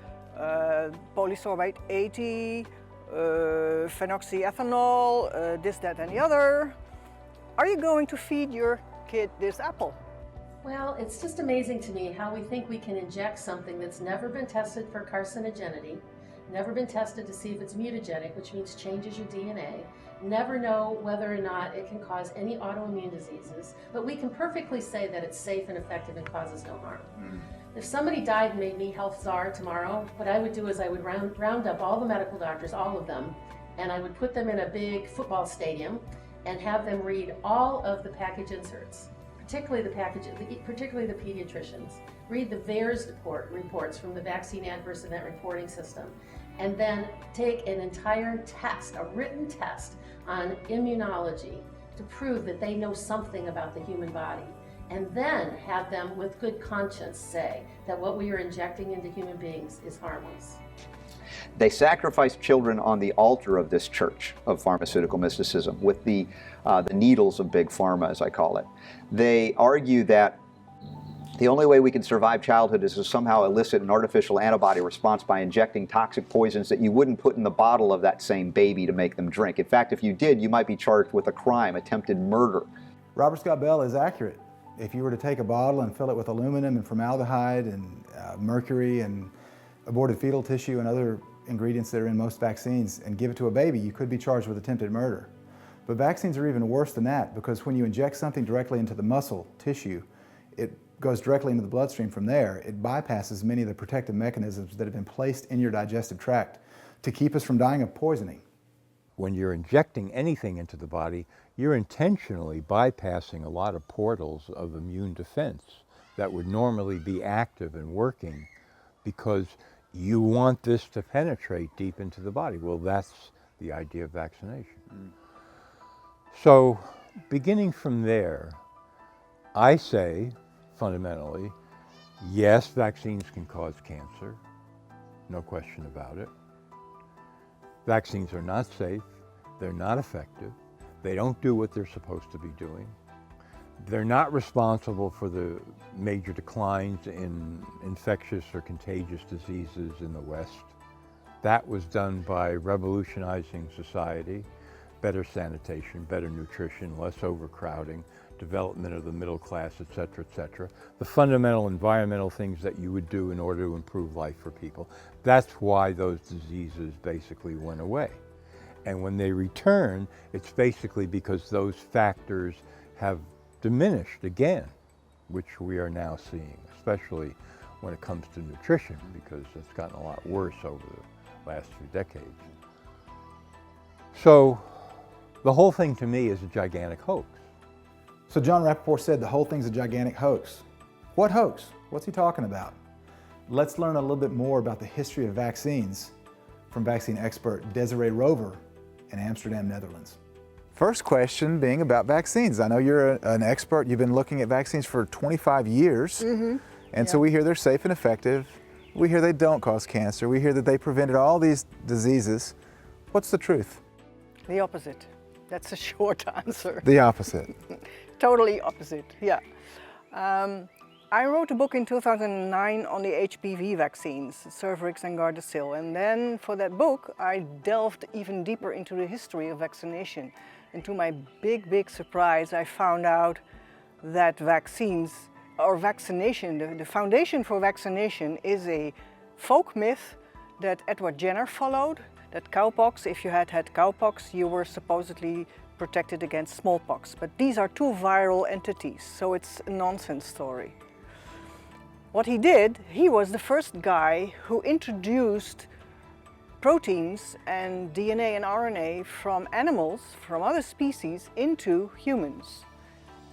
polysorbate 80, phenoxyethanol, this, that, and the other. Are you going to feed your kid this apple? Well, it's just amazing to me how we think we can inject something that's never been tested for carcinogenity, never been tested to see if it's mutagenic, which means changes your DNA, never know whether or not it can cause any autoimmune diseases, but we can perfectly say that it's safe and effective and causes no harm. If somebody died and made me health czar tomorrow, what I would do is I would round up all the medical doctors, all of them, and I would put them in a big football stadium and have them read all of the package inserts, particularly the pediatricians. Read the VAERS reports from the Vaccine Adverse Event Reporting System, and then take an entire test, a written test on immunology to prove that they know something about the human body, and then have them with good conscience say that what we are injecting into human beings is harmless. They sacrifice children on the altar of this church of pharmaceutical mysticism with the needles of big pharma, as I call it. They argue that the only way we can survive childhood is to somehow elicit an artificial antibody response by injecting toxic poisons that you wouldn't put in the bottle of that same baby to make them drink. In fact, if you did, you might be charged with a crime, attempted murder. Robert Scott Bell is accurate. If you were to take a bottle and fill it with aluminum and formaldehyde and mercury and aborted fetal tissue and other ingredients that are in most vaccines and give it to a baby, you could be charged with attempted murder. But vaccines are even worse than that, because when you inject something directly into the muscle tissue, it goes directly into the bloodstream from there. It bypasses many of the protective mechanisms that have been placed in your digestive tract to keep us from dying of poisoning. When you're injecting anything into the body, you're intentionally bypassing a lot of portals of immune defense that would normally be active and working because you want this to penetrate deep into the body. Well, that's the idea of vaccination. So, beginning from there, I say, fundamentally, yes, vaccines can cause cancer, no question about it. Vaccines are not safe, they're not effective, they don't do what they're supposed to be doing. They're not responsible for the major declines in infectious or contagious diseases in the West. That was done by revolutionizing society, better sanitation, better nutrition, less overcrowding, development of the middle class, et cetera, the fundamental environmental things that you would do in order to improve life for people. That's why those diseases basically went away. And when they return, it's basically because those factors have diminished again, which we are now seeing, especially when it comes to nutrition, because it's gotten a lot worse over the last few decades. So the whole thing to me is a gigantic hoax. So Jon Rappoport said the whole thing's a gigantic hoax. What hoax? What's he talking about? Let's learn a little bit more about the history of vaccines from vaccine expert Desiree Rover in Amsterdam, Netherlands. First question being about vaccines. I know you're an expert. You've been looking at vaccines for 25 years. And so we hear they're safe and effective. We hear they don't cause cancer. We hear that they prevented all these diseases. What's the truth? The opposite. That's a short answer. The opposite. Totally opposite, yeah. I wrote a book in 2009 on the HPV vaccines, Cervarix and Gardasil, and then for that book I delved even deeper into the history of vaccination. And to my big surprise, I found out that vaccines, or vaccination, the foundation for vaccination is a folk myth that Edward Jenner followed, that cowpox, if you had cowpox, you were supposedly protected against smallpox. But these are two viral entities, so it's a nonsense story. What he did, he was the first guy who introduced proteins and DNA and RNA from animals, from other species, into humans.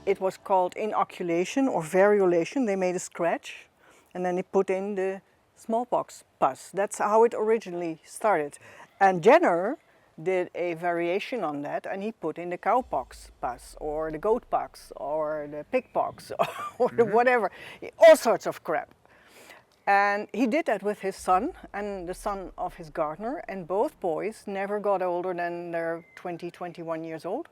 It was called inoculation or variolation. They made a scratch and then he put in the smallpox pus. That's how it originally started. And Jenner did a variation on that, and he put in the cowpox pus, or the goat pox, or the pig pox, or whatever, all sorts of crap. And he did that with his son and the son of his gardener, and both boys never got older than their 20, 21 years old,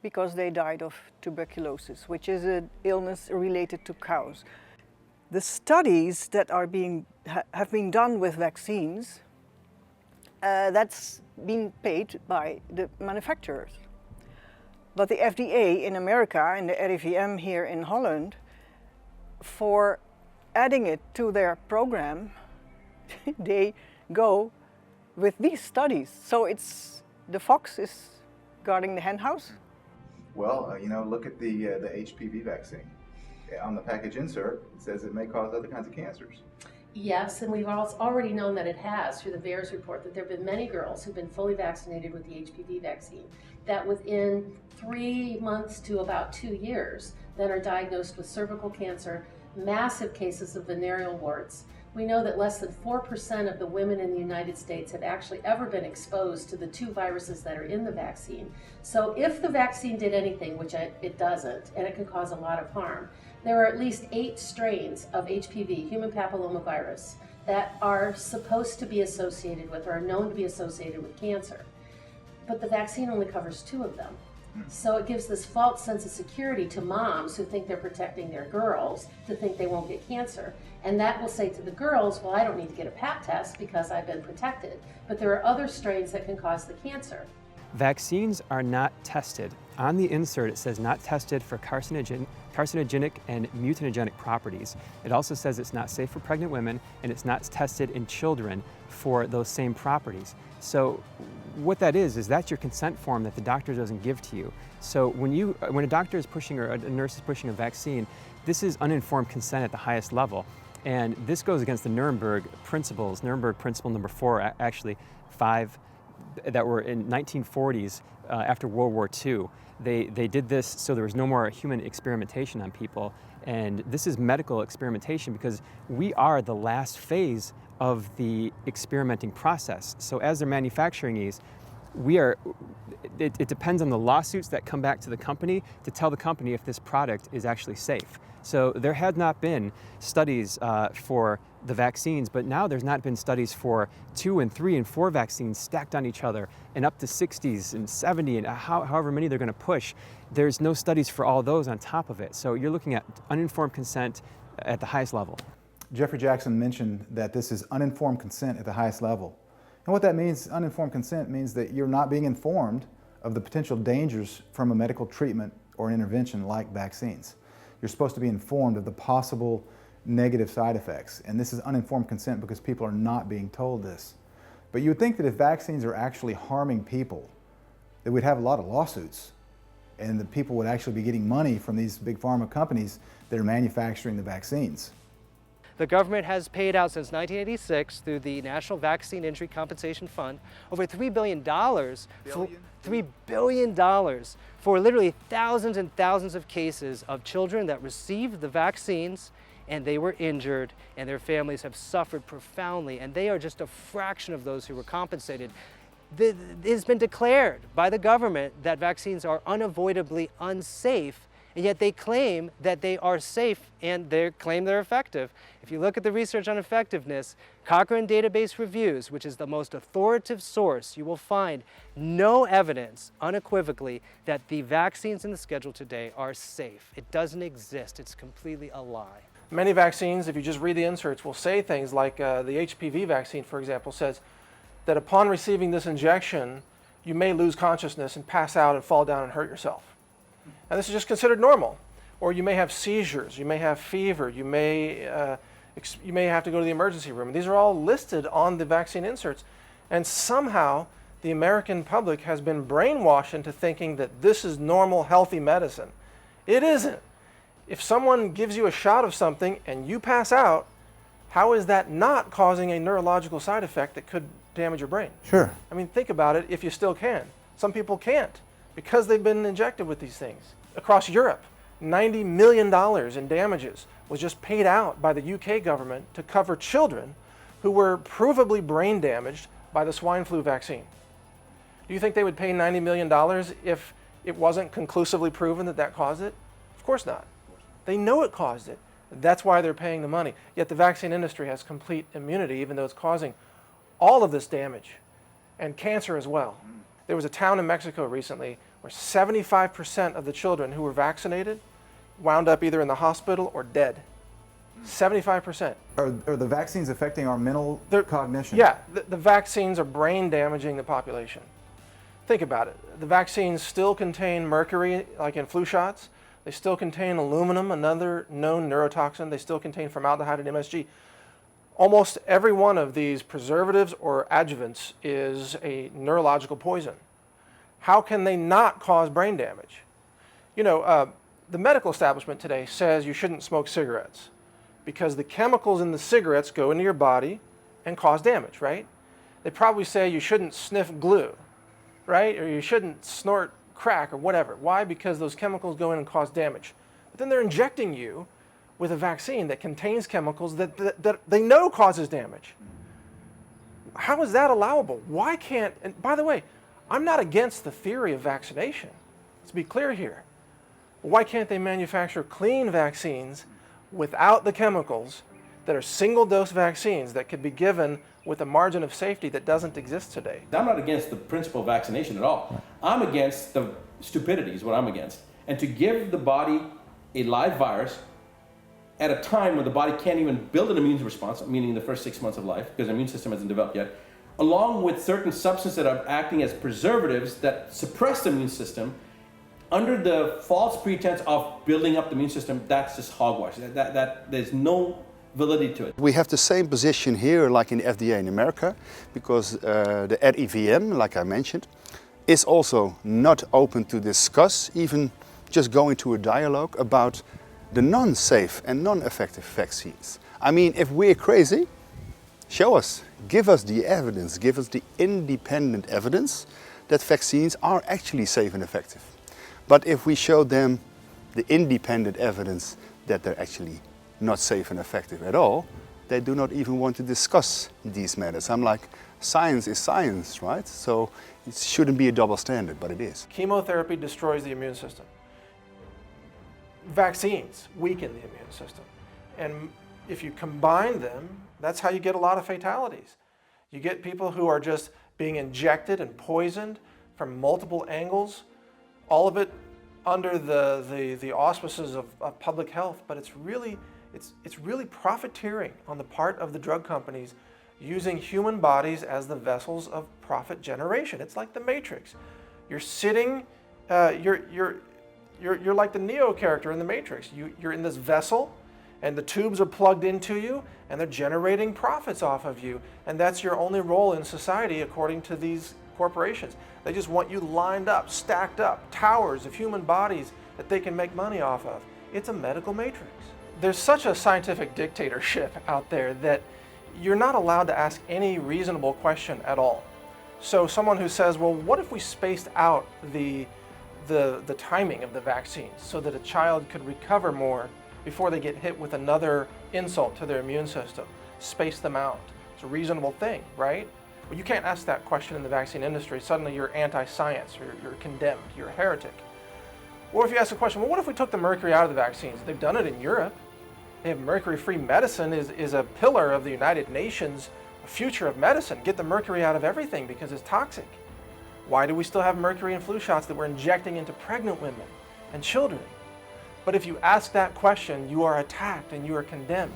because they died of tuberculosis, which is an illness related to cows. The studies that are have been done with vaccines, that's been paid by the manufacturers. But the FDA in America and the RIVM here in Holland, for adding it to their program, they go with these studies. So it's the fox is guarding the hen house. Well, look at the HPV vaccine. On the package insert, it says it may cause other kinds of cancers. Yes, and we've already known that it has through the VAERS report, that there have been many girls who've been fully vaccinated with the HPV vaccine, that within 3 months to about 2 years, then are diagnosed with cervical cancer, massive cases of venereal warts. We know that less than 4% of the women in the United States have actually ever been exposed to the 2 viruses that are in the vaccine. So if the vaccine did anything, which it doesn't, and it can cause a lot of harm, there are at least 8 strains of HPV, human papillomavirus, that are supposed to be associated with, or are known to be associated with cancer. But the vaccine only covers 2 of them. So it gives this false sense of security to moms who think they're protecting their girls, to think they won't get cancer. And that will say to the girls, well, I don't need to get a Pap test because I've been protected. But there are other strains that can cause the cancer. Vaccines are not tested. On the insert, it says not tested for carcinogenic and mutagenic properties. It also says it's not safe for pregnant women, and it's not tested in children for those same properties. So what that is that's your consent form that the doctor doesn't give to you. So when a doctor is pushing, or a nurse is pushing a vaccine, this is uninformed consent at the highest level. And this goes against the Nuremberg principles, Nuremberg principle number 4, actually 5, that were in 1940s after World War II. They did this so there was no more human experimentation on people. And this is medical experimentation because we are the last phase of the experimenting process. So as they're manufacturing these, it depends on the lawsuits that come back to the company to tell the company if this product is actually safe. So there had not been studies for the vaccines, but now there's not been studies for 2 and 3 and 4 vaccines stacked on each other and up to 60s and 70 and however many they're going to push. There's no studies for all those on top of it. So you're looking at uninformed consent at the highest level. Jeffrey Jackson mentioned that this is uninformed consent at the highest level. And what that means, uninformed consent, means that you're not being informed of the potential dangers from a medical treatment or an intervention like vaccines. You're supposed to be informed of the possible negative side effects. And this is uninformed consent because people are not being told this. But you would think that if vaccines are actually harming people, that we'd have a lot of lawsuits and that people would actually be getting money from these big pharma companies that are manufacturing the vaccines. The government has paid out since 1986 through the National Vaccine Injury Compensation Fund over $3 billion, $3 billion for literally thousands and thousands of cases of children that received the vaccines and they were injured and their families have suffered profoundly, and they are just a fraction of those who were compensated. It has been declared by the government that vaccines are unavoidably unsafe, and yet they claim that they are safe and they claim they're effective. If you look at the research on effectiveness, Cochrane Database Reviews, which is the most authoritative source, you will find no evidence unequivocally that the vaccines in the schedule today are safe. It doesn't exist. It's completely a lie. Many vaccines, if you just read the inserts, will say things like the HPV vaccine, for example, says that upon receiving this injection, you may lose consciousness and pass out and fall down and hurt yourself. And this is just considered normal. Or you may have seizures, you may have fever, you may have to go to the emergency room. These are all listed on the vaccine inserts. And somehow the American public has been brainwashed into thinking that this is normal, healthy medicine. It isn't. If someone gives you a shot of something and you pass out, how is that not causing a neurological side effect that could damage your brain? Sure. I mean, think about it if you still can. Some people can't because they've been injected with these things. Across Europe, $90 million in damages was just paid out by the UK government to cover children who were provably brain damaged by the swine flu vaccine. Do you think they would pay $90 million if it wasn't conclusively proven that that caused it? Of course not. They know it caused it. That's why they're paying the money. Yet the vaccine industry has complete immunity, even though it's causing all of this damage and cancer as well. There was a town in Mexico recently where 75% of the children who were vaccinated wound up either in the hospital or dead. 75%. Are the vaccines affecting our mental cognition? Yeah, the vaccines are brain damaging the population. Think about it. The vaccines still contain mercury, like in flu shots. They still contain aluminum, another known neurotoxin. They still contain formaldehyde and MSG. Almost every one of these preservatives or adjuvants is a neurological poison. How can they not cause brain damage? You know, the medical establishment today says you shouldn't smoke cigarettes because the chemicals in the cigarettes go into your body and cause damage, right? They probably say you shouldn't sniff glue, right? Or you shouldn't snort crack or whatever. Why? Because those chemicals go in and cause damage. But then they're injecting you with a vaccine that contains chemicals that they know causes damage. How is that allowable? Why can't, and by the way, I'm not against the theory of vaccination. Let's be clear here. Why can't they manufacture clean vaccines without the chemicals that are single-dose vaccines that could be given with a margin of safety that doesn't exist today? I'm not against the principle of vaccination at all. I'm against the stupidity is what I'm against. And to give the body a live virus at a time when the body can't even build an immune response, meaning the first 6 months of life, because the immune system hasn't developed yet, along with certain substances that are acting as preservatives that suppress the immune system, under the false pretense of building up the immune system, that's just hogwash. There's no validity to it. We have the same position here like in the FDA in America, because the RIVM, like I mentioned, is also not open to discuss, even just going to a dialogue about the non-safe and non-effective vaccines. I mean, if we're crazy, show us, give us the evidence, give us the independent evidence that vaccines are actually safe and effective. But if we show them the independent evidence that they're actually not safe and effective at all, they do not even want to discuss these matters. I'm like, science is science, right? So it shouldn't be a double standard, but it is. Chemotherapy destroys the immune system. Vaccines weaken the immune system. And if you combine them, that's how you get a lot of fatalities. You get people who are just being injected and poisoned from multiple angles, all of it under the auspices of public health, but it's really profiteering on the part of the drug companies using human bodies as the vessels of profit generation. It's like the Matrix. You're sitting, you're like the Neo character in the Matrix. You're in this vessel, and the tubes are plugged into you, and they're generating profits off of you, and that's your only role in society according to these corporations. They just want you lined up, stacked up, towers of human bodies that they can make money off of. It's a medical matrix. There's such a scientific dictatorship out there that you're not allowed to ask any reasonable question at all. So someone who says, well, what if we spaced out the timing of the vaccines so that a child could recover more before they get hit with another insult to their immune system? Space them out. It's a reasonable thing, right? Well, you can't ask that question in the vaccine industry. Suddenly you're anti-science, or you're condemned, you're a heretic. Or if you ask the question, well, what if we took the mercury out of the vaccines? They've done it in Europe. They have mercury-free medicine is a pillar of the United Nations future of medicine. Get the mercury out of everything because it's toxic. Why do we still have mercury in flu shots that we're injecting into pregnant women and children? But if you ask that question, you are attacked and you are condemned.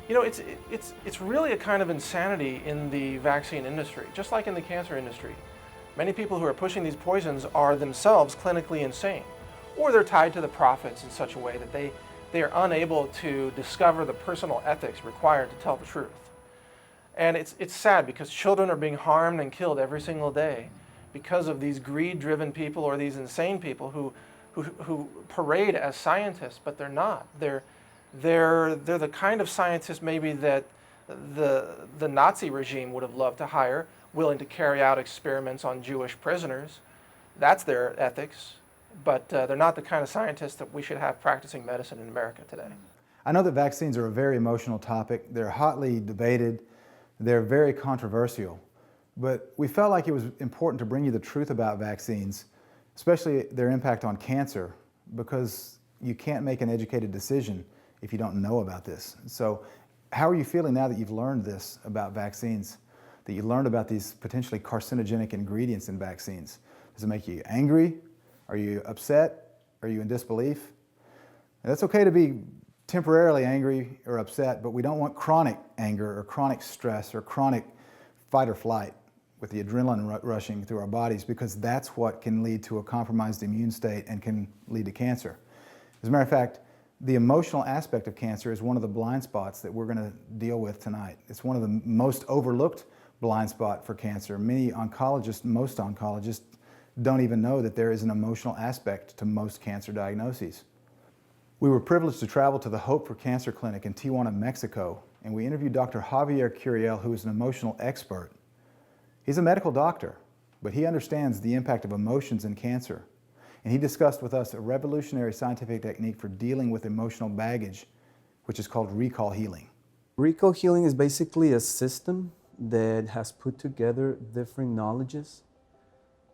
You know, it's really a kind of insanity in the vaccine industry, just like in the cancer industry. Many people who are pushing these poisons are themselves clinically insane, or they're tied to the profits in such a way that they are unable to discover the personal ethics required to tell the truth. And it's sad because children are being harmed and killed every single day because of these greed-driven people or these insane people who parade as scientists, but they're not. They're the kind of scientists maybe that the Nazi regime would have loved to hire, willing to carry out experiments on Jewish prisoners. That's their ethics, but they're not the kind of scientists that we should have practicing medicine in America today. I know that vaccines are a very emotional topic. They're hotly debated. They're very controversial. But we felt like it was important to bring you the truth about vaccines, especially their impact on cancer, because you can't make an educated decision if you don't know about this. So how are you feeling now that you've learned this about vaccines, that you learned about these potentially carcinogenic ingredients in vaccines? Does it make you angry? Are you upset? Are you in disbelief? And that's okay to be temporarily angry or upset, but we don't want chronic anger or chronic stress or chronic fight or flight with the adrenaline rushing through our bodies, because that's what can lead to a compromised immune state and can lead to cancer. As a matter of fact, the emotional aspect of cancer is one of the blind spots that we're going to deal with tonight. It's one of the most overlooked blind spot for cancer. Most oncologists don't even know that there is an emotional aspect to most cancer diagnoses. We were privileged to travel to the Hope for Cancer Clinic in Tijuana, Mexico, and we interviewed Dr. Javier Curiel, who is an emotional expert. He's a medical doctor, but he understands the impact of emotions in cancer. And he discussed with us a revolutionary scientific technique for dealing with emotional baggage, which is called recall healing. Recall healing is basically a system that has put together different knowledges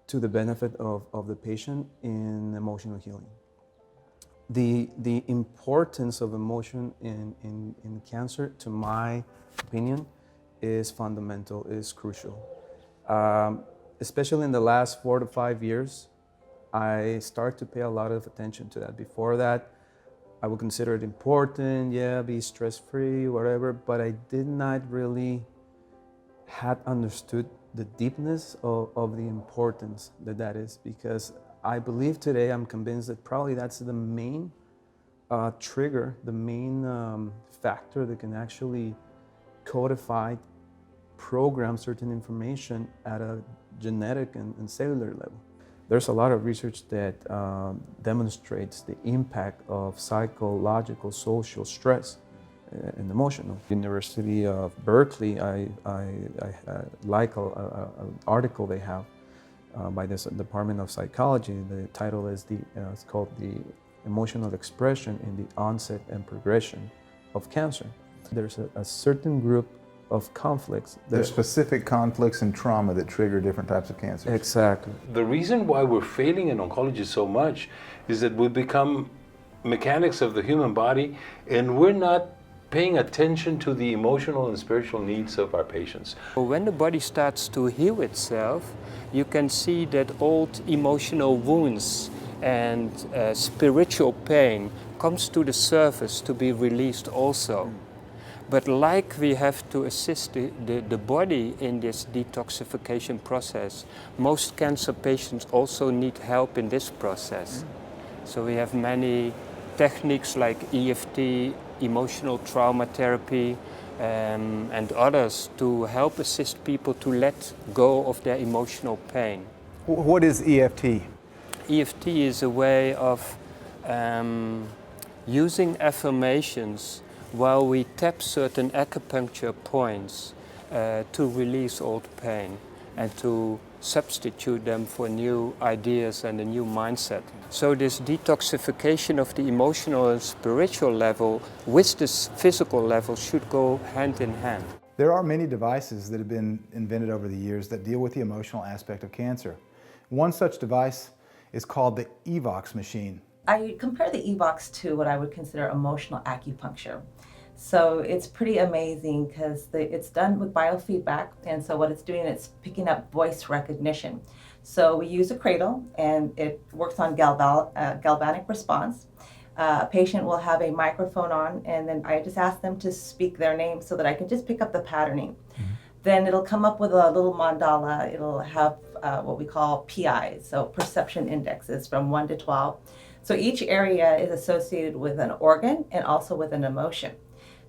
to the benefit of the patient in emotional healing. The importance of emotion in cancer, to my opinion, is fundamental, is crucial. Especially in the last 4 to 5 years, I start to pay a lot of attention to that. Before that, I would consider it important, yeah, be stress-free, whatever, but I did not really had understood the deepness of the importance that is, because I believe today, I'm convinced that probably that's the main trigger, the main factor that can actually codify, program certain information at a genetic and cellular level. There's a lot of research that demonstrates the impact of psychological, social stress and emotional. University of Berkeley, I like an article they have by this Department of Psychology. The title is it's called The Emotional Expression in the Onset and Progression of Cancer. There's a certain group of conflicts. There's specific conflicts and trauma that trigger different types of cancer. Exactly. The reason why we're failing in oncology so much is that we become mechanics of the human body, and we're not paying attention to the emotional and spiritual needs of our patients. When the body starts to heal itself, you can see that old emotional wounds and spiritual pain comes to the surface to be released also. But like we have to assist the body in this detoxification process, most cancer patients also need help in this process. So we have many techniques like EFT, emotional trauma therapy, and others to help assist people to let go of their emotional pain. What is EFT? EFT is a way of using affirmations while we tap certain acupuncture points to release old pain and to substitute them for new ideas and a new mindset. So this detoxification of the emotional and spiritual level with this physical level should go hand in hand. There are many devices that have been invented over the years that deal with the emotional aspect of cancer. One such device is called the EVOX machine. I compare the EVOX to what I would consider emotional acupuncture. So it's pretty amazing because it's done with biofeedback, and so what it's doing, it's picking up voice recognition. So we use a cradle, and it works on galvanic response. A patient will have a microphone on, and then I just ask them to speak their name so that I can just pick up the patterning. Then it'll come up with a little mandala. It'll have what we call PIs, so perception indexes from 1 to 12. So each area is associated with an organ and also with an emotion.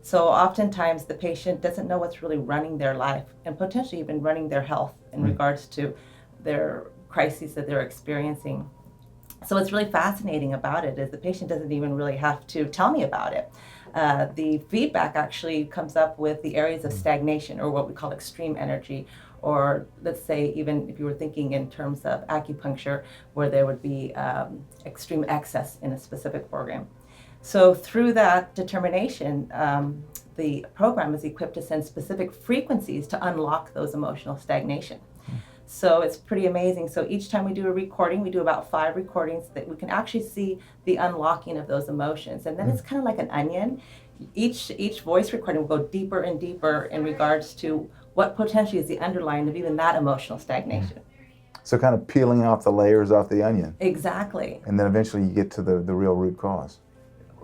So oftentimes the patient doesn't know what's really running their life and potentially even running their health in regards to their crises that they're experiencing. So what's really fascinating about it is the patient doesn't even really have to tell me about it. The feedback actually comes up with the areas of stagnation, or what we call extreme energy, or let's say even if you were thinking in terms of acupuncture, where there would be extreme excess in a specific organ. So through that determination, the program is equipped to send specific frequencies to unlock those emotional stagnation. So it's pretty amazing. So each time we do a recording, we do about 5 recordings that we can actually see the unlocking of those emotions. And then it's kind of like an onion. Each voice recording will go deeper and deeper in regards to what potentially is the underlying of even that emotional stagnation. So kind of peeling off the layers off the onion. Exactly. And then eventually you get to the real root cause.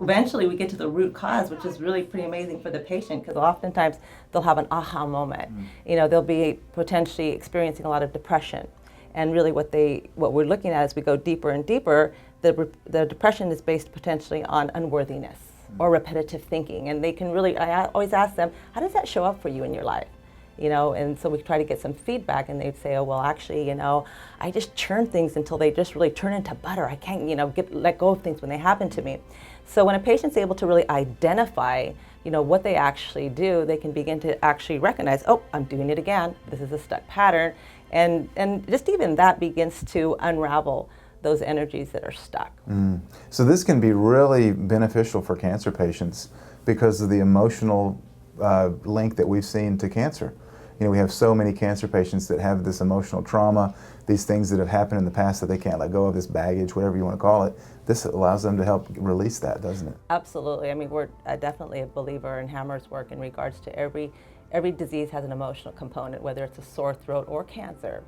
Eventually we get to the root cause, which is really pretty amazing for the patient, because oftentimes they'll have an aha moment. You know, they'll be potentially experiencing a lot of depression. And really what we're looking at as we go deeper and deeper, the depression is based potentially on unworthiness or repetitive thinking. And they can really, I always ask them, how does that show up for you in your life? You know, and so we try to get some feedback, and they'd say, oh, well, actually, you know, I just churn things until they just really turn into butter. I can't, you know, let go of things when they happen to me. So when a patient's able to really identify, you know, what they actually do, they can begin to actually recognize, oh, I'm doing it again. This is a stuck pattern. And just even that begins to unravel those energies that are stuck. So this can be really beneficial for cancer patients because of the emotional link that we've seen to cancer. You know, we have so many cancer patients that have this emotional trauma, these things that have happened in the past that they can't let go of, this baggage, whatever you want to call it. This allows them to help release that, doesn't it? Absolutely. I mean, we're definitely a believer in Hammer's work in regards to every disease has an emotional component, whether it's a sore throat or cancer.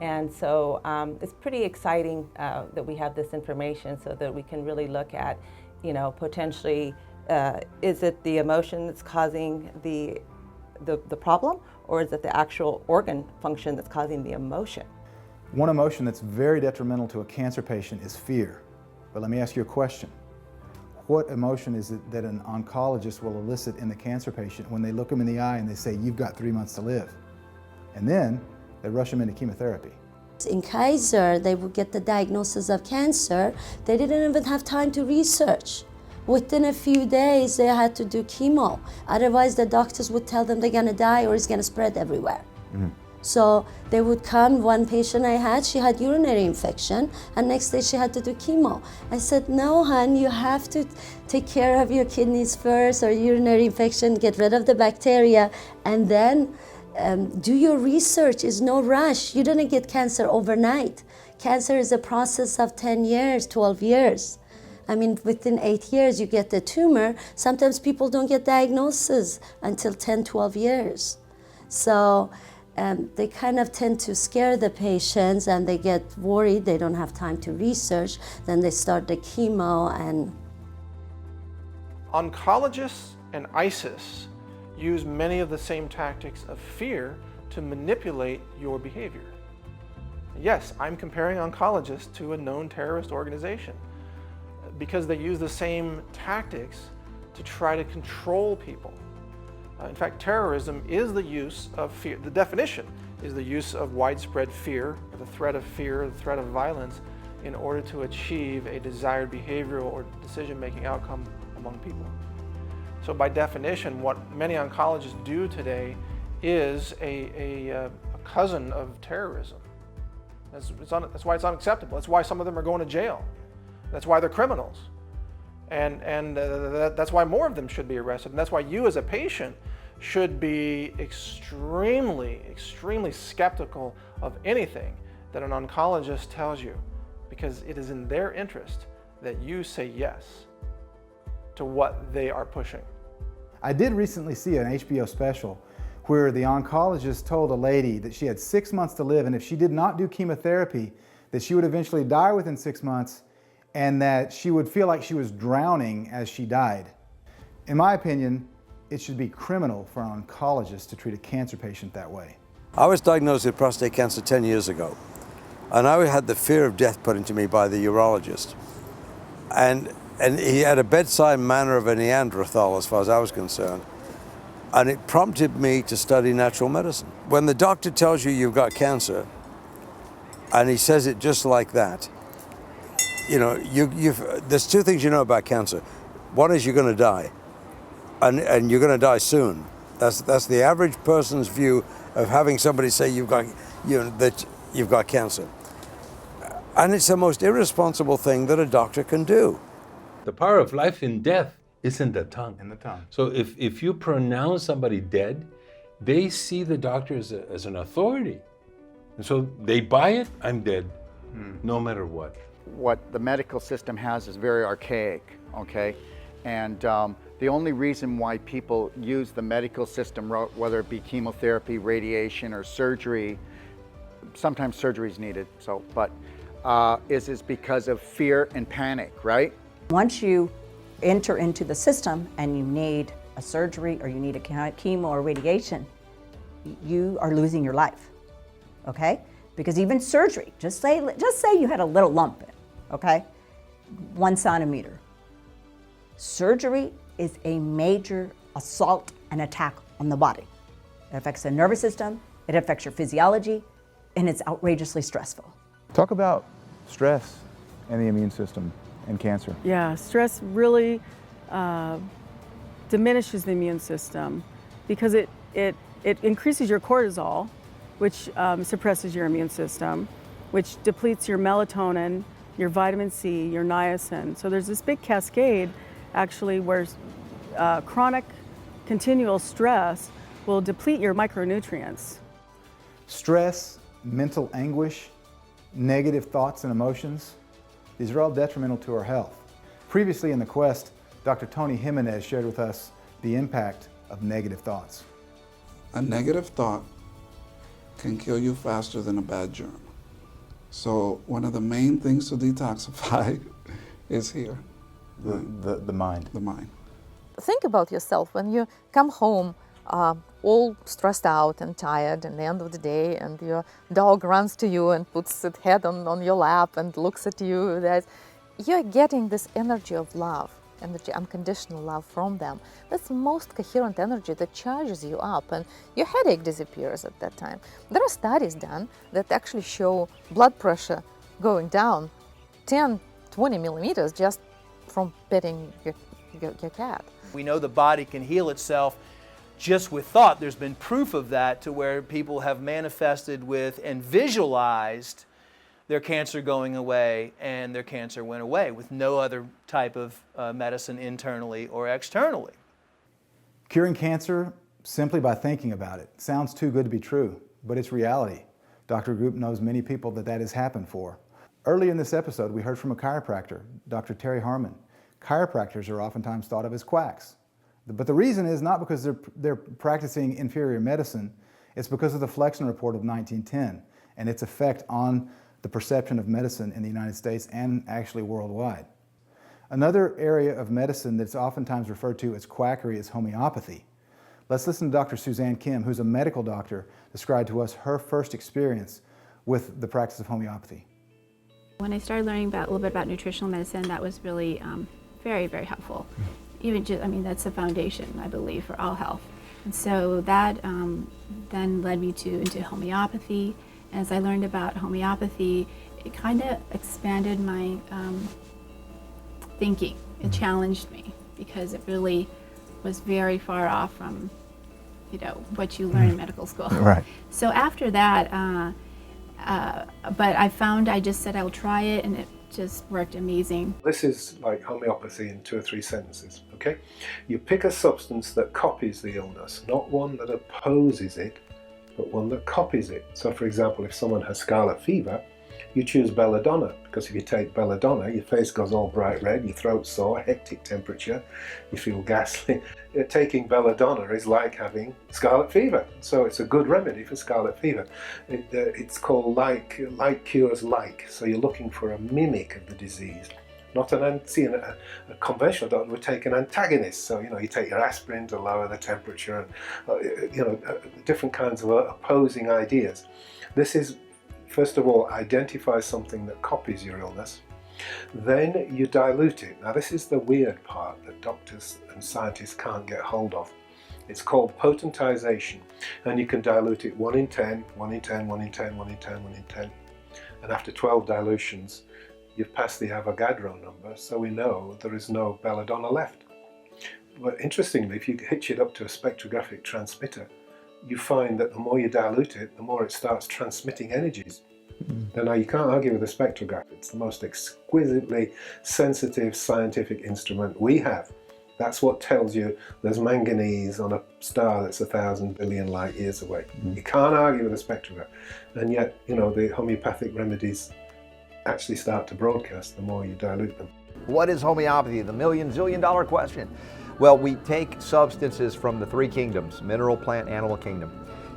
And so it's pretty exciting that we have this information so that we can really look at, you know, potentially, is it the emotion that's causing the problem, or is it the actual organ function that's causing the emotion? One emotion that's very detrimental to a cancer patient is fear. But let me ask you a question. What emotion is it that an oncologist will elicit in the cancer patient when they look them in the eye and they say, you've got 3 months to live? And then they rush them into chemotherapy. In Kaiser, they would get the diagnosis of cancer. They didn't even have time to research. Within a few days, they had to do chemo. Otherwise, the doctors would tell them they're gonna die or it's gonna spread everywhere. So they would come, one patient I had, she had urinary infection, and next day she had to do chemo. I said, no, hon, you have to take care of your kidneys first, or urinary infection, get rid of the bacteria, and then do your research. It's no rush. You didn't get cancer overnight. Cancer is a process of 10 years, 12 years. I mean, within 8 years, you get the tumor. Sometimes people don't get diagnosis until 10, 12 years. So they kind of tend to scare the patients, and they get worried. They don't have time to research. Then they start the chemo. And oncologists and ISIS use many of the same tactics of fear to manipulate your behavior. Yes, I'm comparing oncologists to a known terrorist organization because they use the same tactics to try to control people. In fact, terrorism is the use of fear. The definition is the use of widespread fear, or the threat of fear, or the threat of violence, in order to achieve a desired behavioral or decision-making outcome among people. So by definition, what many oncologists do today is a cousin of terrorism. That's why it's unacceptable. That's why some of them are going to jail. That's why they're criminals. And that's why more of them should be arrested. And that's why you as a patient should be extremely, extremely skeptical of anything that an oncologist tells you, because it is in their interest that you say yes to what they are pushing. I did recently see an HBO special where the oncologist told a lady that she had 6 months to live, and if she did not do chemotherapy, that she would eventually die within 6 months, and that she would feel like she was drowning as she died. In my opinion, it should be criminal for an oncologist to treat a cancer patient that way. I was diagnosed with prostate cancer 10 years ago, and I had the fear of death put into me by the urologist. And he had a bedside manner of a Neanderthal as far as I was concerned. And it prompted me to study natural medicine. When the doctor tells you you've got cancer, and he says it just like that, you know, there's two things you know about cancer. One is you're going to die, and you're going to die soon. That's the average person's view of having somebody say that you've got cancer. And it's the most irresponsible thing that a doctor can do. The power of life and death is in the tongue. In the tongue. So if you pronounce somebody dead, they see the doctor as an authority. And so they buy it, I'm dead, no matter what. What the medical system has is very archaic, okay? And the only reason why people use the medical system, whether it be chemotherapy, radiation, or surgery, sometimes surgery is needed, but is because of fear and panic, right? Once you enter into the system and you need a surgery or you need a chemo or radiation, you are losing your life, okay? Because even surgery, just say you had a little lump, okay? 1 centimeter. Surgery is a major assault and attack on the body. It affects the nervous system, it affects your physiology, and it's outrageously stressful. Talk about stress and the immune system and cancer. Yeah, stress really diminishes the immune system because it increases your cortisol, which suppresses your immune system, which depletes your melatonin, your vitamin C, your niacin. So there's this big cascade actually where chronic continual stress will deplete your micronutrients. Stress, mental anguish, negative thoughts and emotions, these are all detrimental to our health. Previously in the Quest, Dr. Tony Jimenez shared with us the impact of negative thoughts. A negative thought can kill you faster than a bad germ. So one of the main things to detoxify is here. The mind. The mind. Think about yourself when you come home all stressed out and tired at the end of the day, and your dog runs to you and puts its head on your lap and looks at you. That you're getting this energy of love, energy, unconditional love from them. That's the most coherent energy that charges you up, and your headache disappears at that time. There are studies done that actually show blood pressure going down 10, 20 millimeters just from petting your cat. We know the body can heal itself just with thought. There's been proof of that to where people have manifested with and visualized their cancer going away, and their cancer went away with no other type of medicine internally or externally. Curing cancer simply by thinking about it sounds too good to be true, but it's reality. Dr. Group knows many people that has happened for. Early in this episode, we heard from a chiropractor, Dr. Terry Harmon. Chiropractors are oftentimes thought of as quacks. But the reason is not because they're practicing inferior medicine, it's because of the Flexner Report of 1910 and its effect on the perception of medicine in the United States and actually worldwide. Another area of medicine that's oftentimes referred to as quackery is homeopathy. Let's listen to Dr. Suzanne Kim, who's a medical doctor, describe to us her first experience with the practice of homeopathy. When I started learning a little bit about nutritional medicine, that was really very, very helpful. Even just, that's the foundation, I believe, for all health. And so that then led me into homeopathy. As I learned about homeopathy, it kind of expanded my thinking. It challenged me because it really was very far off from, what you learn in medical school. Right. So after that, but I just said I'll try it, and it just worked amazing. This is like homeopathy in 2 or 3 sentences, okay? You pick a substance that copies the illness, not one that opposes it, but one that copies it. So for example, if someone has scarlet fever, you choose belladonna, because if you take belladonna, your face goes all bright red, your throat's sore, hectic temperature, you feel ghastly. Taking belladonna is like having scarlet fever, so it's a good remedy for scarlet fever. It's called like cures like, so you're looking for a mimic of the disease. Not a conventional doctor would take an antagonist, so you take your aspirin to lower the temperature, and different kinds of opposing ideas. This is, first of all, identify something that copies your illness. Then you dilute it. Now this is the weird part that doctors and scientists can't get hold of. It's called potentization, and you can dilute it 1 in 10, 1 in 10, 1 in 10, 1 in 10, 1 in 10. And after 12 dilutions, you've passed the Avogadro number, so we know there is no belladonna left. But interestingly, if you hitch it up to a spectrographic transmitter, you find that the more you dilute it, the more it starts transmitting energies. Then now you can't argue with the spectrograph. It's the most exquisitely sensitive scientific instrument we have. That's what tells you there's manganese on a star that's 1,000 billion light years away. You can't argue with a spectrograph. And yet, you know, the homeopathic remedies actually start to broadcast the more you dilute them. What is homeopathy? The million-zillion-dollar question. Well, we take substances from the three kingdoms, mineral, plant, animal kingdom,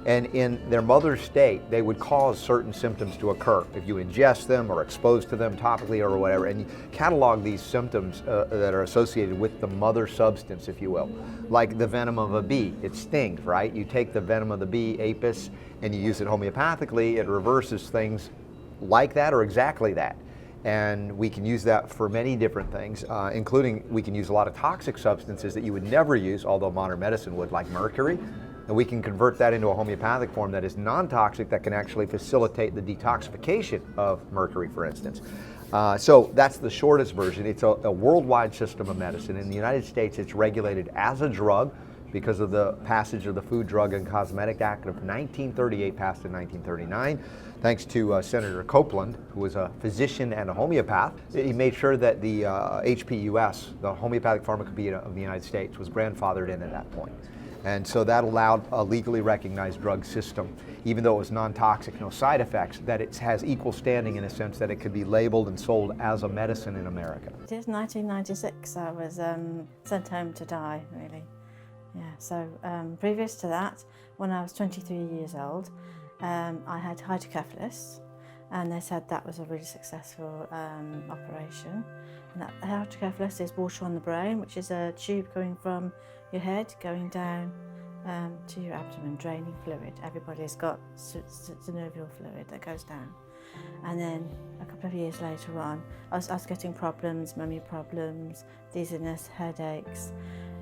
and in their mother state, they would cause certain symptoms to occur if you ingest them or exposed to them topically or whatever, and you catalog these symptoms that are associated with the mother substance, if you will. Like the venom of a bee, it stings, right? You take the venom of the bee, apis, and you use it homeopathically, it reverses things like that or exactly that. And we can use that for many different things, including we can use a lot of toxic substances that you would never use, although modern medicine would, like mercury. And we can convert that into a homeopathic form that is non-toxic, that can actually facilitate the detoxification of mercury, for instance. So that's the shortest version. It's a worldwide system of medicine. In the United States, it's regulated as a drug because of the passage of the Food, Drug, and Cosmetic Act of 1938, passed in 1939. Thanks to Senator Copeland, who was a physician and a homeopath. He made sure that the HPUS, the Homeopathic Pharmacopoeia of the United States, was grandfathered in at that point. And so that allowed a legally recognized drug system, even though it was non-toxic, no side effects, that it has equal standing in a sense that it could be labeled and sold as a medicine in America. It is 1996, I was sent home to die, really. Yeah, so previous to that, when I was 23 years old, I had hydrocephalus, and they said that was a really successful operation. And that hydrocephalus is water on the brain, which is a tube going from your head going down to your abdomen, draining fluid. Everybody's got synovial fluid that goes down. And then a couple of years later on, I was getting problems, mummy problems, dizziness, headaches,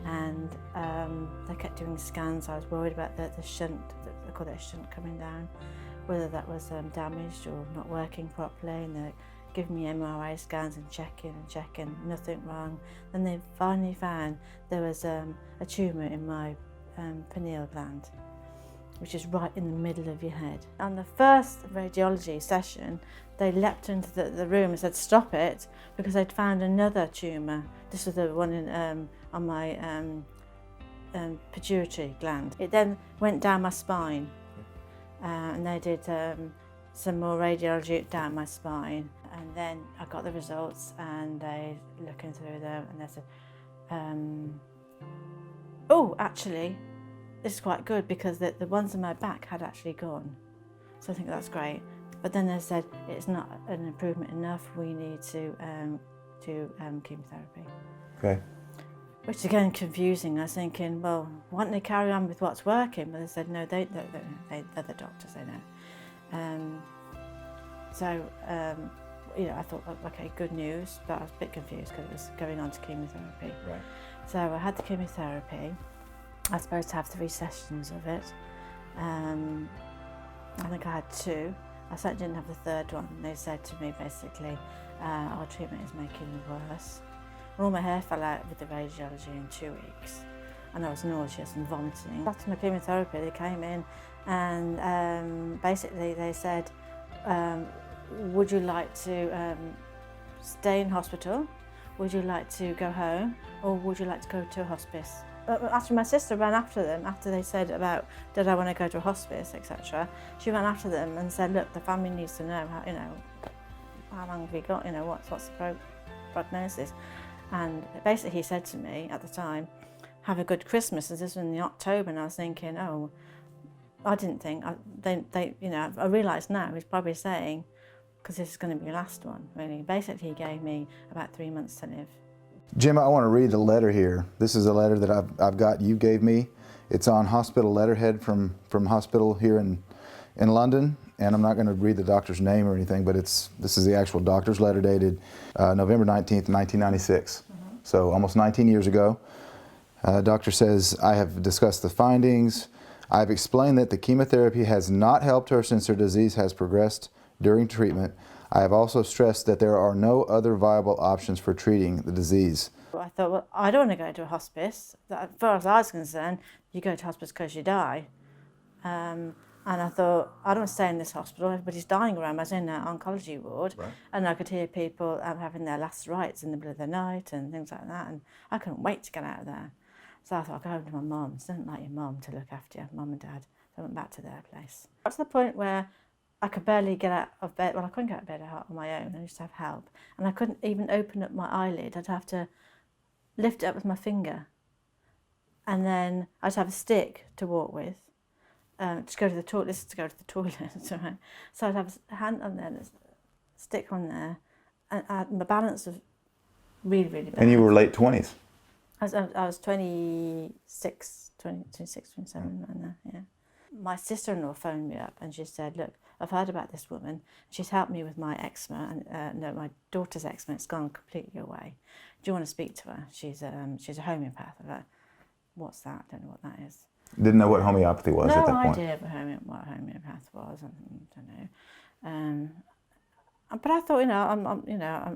and they kept doing scans. I was worried about the shunt, they call it a shunt coming down, whether that was damaged or not working properly, and they're giving me MRI scans and checking, nothing wrong. Then they finally found there was a tumour in my pineal gland, which is right in the middle of your head. On the first radiology session, they leapt into the room and said, stop it, because they'd found another tumour. This was the one in, on my pituitary gland. It then went down my spine, and they did some more radiology down my spine. And then I got the results, and they looking through them, and they said, oh, actually, this is quite good, because the ones in my back had actually gone. So I think that's great. But then they said, it's not an improvement enough, we need to do chemotherapy. Okay. Which again, confusing. I was thinking, well, why don't they carry on with what's working? But they said, no, they're the doctors, they know. You know, I thought, okay, good news, but I was a bit confused because it was going on to chemotherapy. Right. So I had the chemotherapy. I was supposed to have 3 sessions of it. I think I had 2. I certainly didn't have the third one. They said to me, basically, our treatment is making it worse. All my hair fell out with the radiology in 2 weeks, and I was nauseous and vomiting. After my chemotherapy, they came in, and basically they said, would you like to stay in hospital? Would you like to go home? Or would you like to go to a hospice? After my sister ran after them, after they said about, did I want to go to a hospice, etc., she ran after them and said, look, the family needs to know, how, you know, how long have we got, you know, what's the prognosis? And basically he said to me at the time, have a good Christmas. And this was in October, and I was thinking, oh, I didn't think, you know, I realised now he's probably saying, because this is going to be your last one, really. Basically, he gave me about 3 months to live. Jim, I want to read a letter here. This is a letter that I've got, you gave me. It's on hospital letterhead from hospital here in London, and I'm not going to read the doctor's name or anything, but this is the actual doctor's letter dated November 19th, 1996. So almost 19 years ago. Doctor says, I have discussed the findings. I've explained that the chemotherapy has not helped her since her disease has progressed during treatment. I have also stressed that there are no other viable options for treating the disease. I thought, well, I don't want to go to a hospice. As far as I was concerned, you go to hospice because you die. And And I thought, I don't want to stay in this hospital. Everybody's dying around. I was in an oncology ward, and I could hear people having their last rites in the middle of the night and things like that. And I couldn't wait to get out of there. So I thought, I'll go home to my mum. It's not like your mum to look after you, mum and dad. So I went back to their place. Got to the point where I could barely get out of bed. Well, I couldn't get out of bed on my own. I used to have help. And I couldn't even open up my eyelid. I'd have to lift it up with my finger. And then I'd have a stick to walk with. To go to the toilet, to go to the toilet. So I'd have a hand on there, a stick on there, and my balance was really, really bad. And you were late 20s? I was 26, 27, around there, yeah. My sister-in-law phoned me up and she said, look, I've heard about this woman. She's helped me with my eczema, and no, my daughter's eczema, it's gone completely away. Do you want to speak to her? She's a homeopath. I'm like, what's that? I don't know what that is. Didn't know what homeopathy was at that point? No idea what homeopath was. I don't know. But I thought,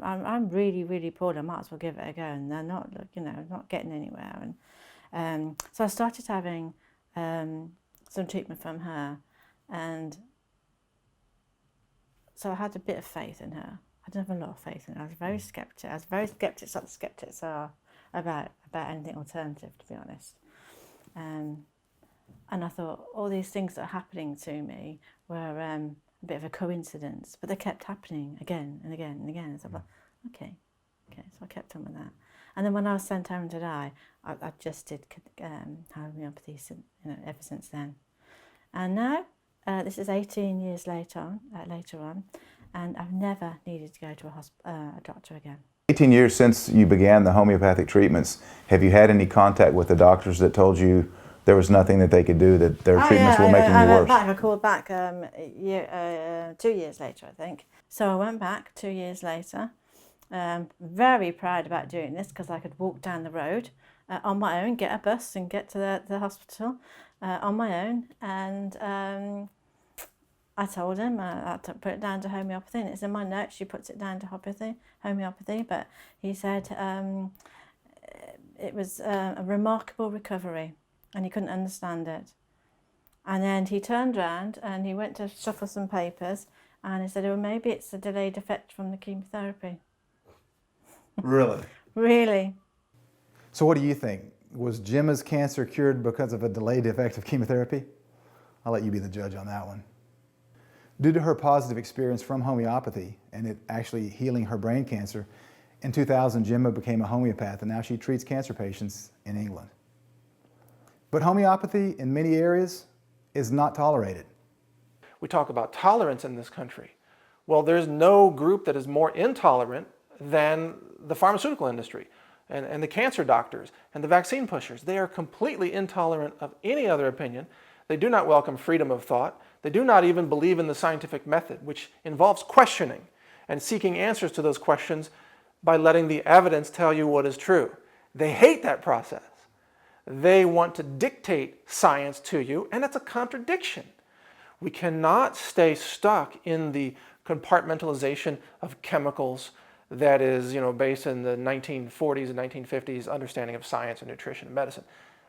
I'm really, really poor. I might as well give it a go. And they're not, not getting anywhere. And so I started having some treatment from her, and so I had a bit of faith in her. I didn't have a lot of faith in her. I was very skeptic. I was very skeptic, like the skeptics are about anything alternative, to be honest. And I thought all these things that are happening to me were a bit of a coincidence, but they kept happening again and again and again. So I thought, okay, so I kept on with that. And then when I was sent home to die, I just did homeopathy ever since then. And now, this is 18 years later on, and I've never needed to go to a doctor again. 18 years since you began the homeopathic treatments, have you had any contact with the doctors that told you there was nothing that they could do, that their treatments were making you worse? I called back 2 years later, I think. So I went back 2 years later. Very proud about doing this because I could walk down the road on my own, get a bus and get to the hospital on my own. And I told him I put it down to homeopathy, and it's in my notes. She puts it down to homeopathy, but he said it was a remarkable recovery, and he couldn't understand it. And then he turned around and he went to shuffle some papers, and he said, "Oh, maybe it's a delayed effect from the chemotherapy." Really? Really. So what do you think? Was Gemma's cancer cured because of a delayed effect of chemotherapy? I'll let you be the judge on that one. Due to her positive experience from homeopathy and it actually healing her brain cancer, in 2000 Gemma became a homeopath, and now she treats cancer patients in England. But homeopathy in many areas is not tolerated. We talk about tolerance in this country. Well, there's no group that is more intolerant than the pharmaceutical industry and the cancer doctors and the vaccine pushers. They are completely intolerant of any other opinion. They do not welcome freedom of thought. They do not even believe in the scientific method, which involves questioning and seeking answers to those questions by letting the evidence tell you what is true. They hate that process. They want to dictate science to you, and it's a contradiction. We cannot stay stuck in the compartmentalization of chemicals that is, based in the 1940s and 1950s understanding of science and nutrition and medicine.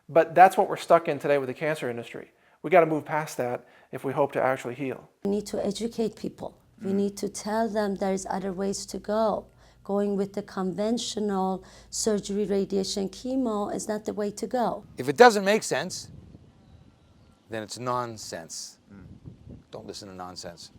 But that's what we're stuck in today with the cancer industry. We got to move past that if we hope to actually heal. We need to educate people. We need to tell them there's other ways to go. Going with the conventional surgery, radiation, chemo is not the way to go. If it doesn't make sense, then it's nonsense. Don't listen to nonsense.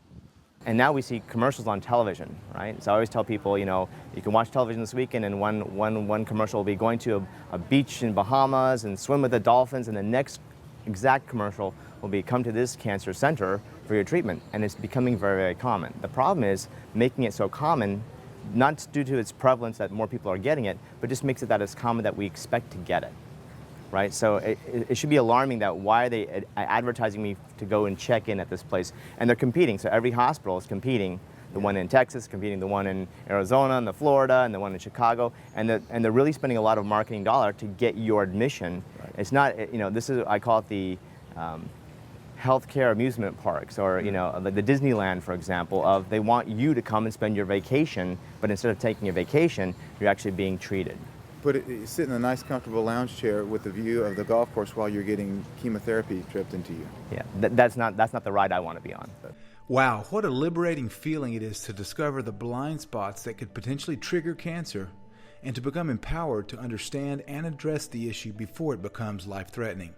And now we see commercials on television, right? So I always tell people, you can watch television this weekend, and one commercial will be going to a beach in Bahamas and swim with the dolphins, and the next exact commercial will be come to this cancer center for your treatment. And it's becoming very, very common. The problem is making it so common, not due to its prevalence that more people are getting it, but just makes it that it's common that we expect to get it. Right? So it should be alarming that why are they advertising me to go and check in at this place? And they're competing, so every hospital is competing. The one in Texas, competing the one in Arizona, and the Florida, and the one in Chicago, and they're really spending a lot of marketing dollar to get your admission. Right. It's not, this is, I call it the healthcare amusement parks, or the Disneyland, for example, of they want you to come and spend your vacation, but instead of taking a vacation, you're actually being treated. You sit in a nice, comfortable lounge chair with the view of the golf course while you're getting chemotherapy dripped into you. Yeah, that's not the ride I want to be on. Wow, what a liberating feeling it is to discover the blind spots that could potentially trigger cancer and to become empowered to understand and address the issue before it becomes life-threatening.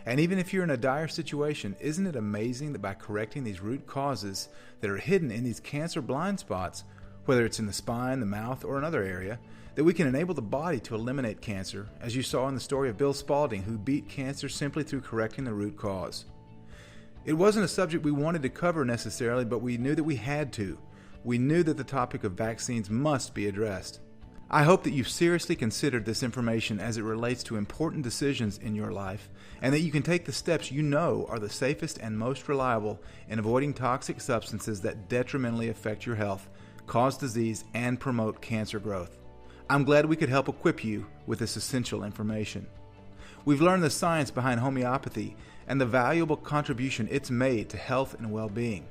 And even if you're in a dire situation, isn't it amazing that by correcting these root causes that are hidden in these cancer blind spots, whether it's in the spine, the mouth, or another area, that we can enable the body to eliminate cancer, as you saw in the story of Bill Spalding, who beat cancer simply through correcting the root cause. It wasn't a subject we wanted to cover necessarily, but we knew that we had to. We knew that the topic of vaccines must be addressed. I hope that you've seriously considered this information as it relates to important decisions in your life, and that you can take the steps you know are the safest and most reliable in avoiding toxic substances that detrimentally affect your health, cause disease, and promote cancer growth. I'm glad we could help equip you with this essential information. We've learned the science behind homeopathy and the valuable contribution it's made to health and well-being.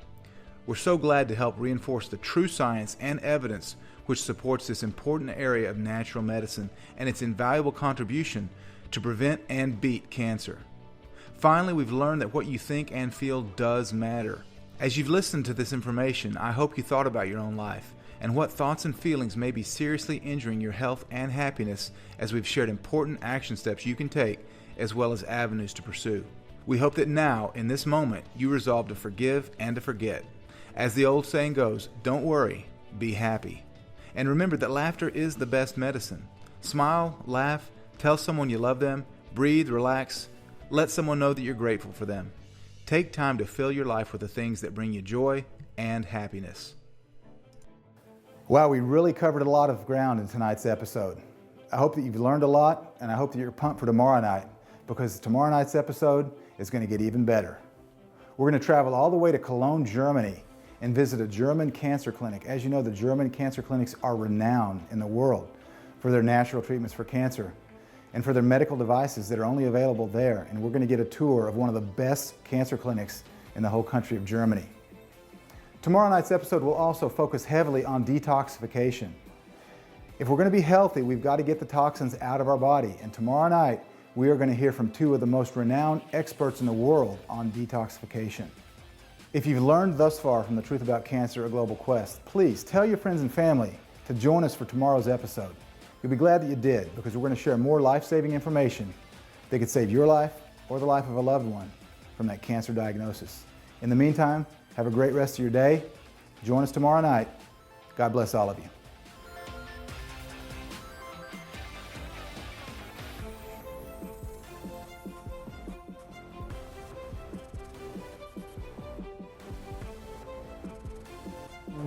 We're so glad to help reinforce the true science and evidence which supports this important area of natural medicine and its invaluable contribution to prevent and beat cancer. Finally, we've learned that what you think and feel does matter. As you've listened to this information, I hope you thought about your own life and what thoughts and feelings may be seriously injuring your health and happiness, as we've shared important action steps you can take as well as avenues to pursue. We hope that now, in this moment, you resolve to forgive and to forget. As the old saying goes, don't worry, be happy. And remember that laughter is the best medicine. Smile, laugh, tell someone you love them, breathe, relax, let someone know that you're grateful for them. Take time to fill your life with the things that bring you joy and happiness. Wow, we really covered a lot of ground in tonight's episode. I hope that you've learned a lot, and I hope that you're pumped for tomorrow night, because tomorrow night's episode is going to get even better. We're going to travel all the way to Cologne, Germany, and visit a German cancer clinic. As you know, the German cancer clinics are renowned in the world for their natural treatments for cancer and for their medical devices that are only available there. And we're going to get a tour of one of the best cancer clinics in the whole country of Germany. Tomorrow night's episode will also focus heavily on detoxification. If we're going to be healthy, we've got to get the toxins out of our body. And tomorrow night, we are going to hear from two of the most renowned experts in the world on detoxification. If you've learned thus far from the Truth About Cancer, A Global Quest, please tell your friends and family to join us for tomorrow's episode. You'll be glad that you did, because we're going to share more life-saving information that could save your life or the life of a loved one from that cancer diagnosis. In the meantime, have a great rest of your day. Join us tomorrow night. God bless all of you.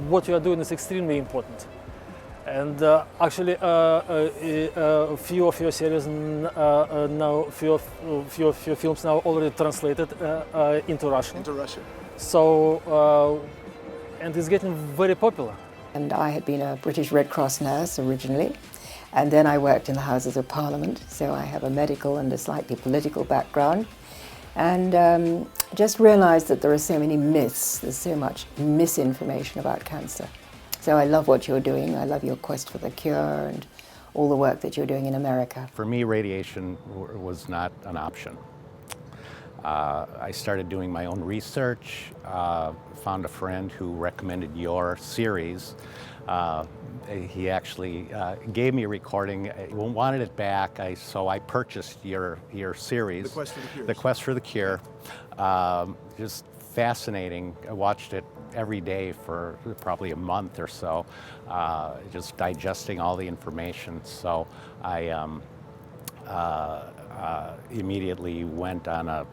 What you are doing is extremely important. And actually, a few of your series now, few of your films now already translated into Russian. So, and it's getting very popular. And I had been a British Red Cross nurse originally, and then I worked in the Houses of Parliament, so I have a medical and a slightly political background. And just realized that there are so many myths, there's so much misinformation about cancer. So I love what you're doing. I love your quest for the cure and all the work that you're doing in America. For me, radiation was not an option. I started doing my own research, found a friend who recommended your series. He actually gave me a recording, wanted it back, so I purchased your series. The Quest for the Cure. The Quest for the Cure. Just fascinating. I watched it every day for probably a month or so, just digesting all the information. So I immediately went on a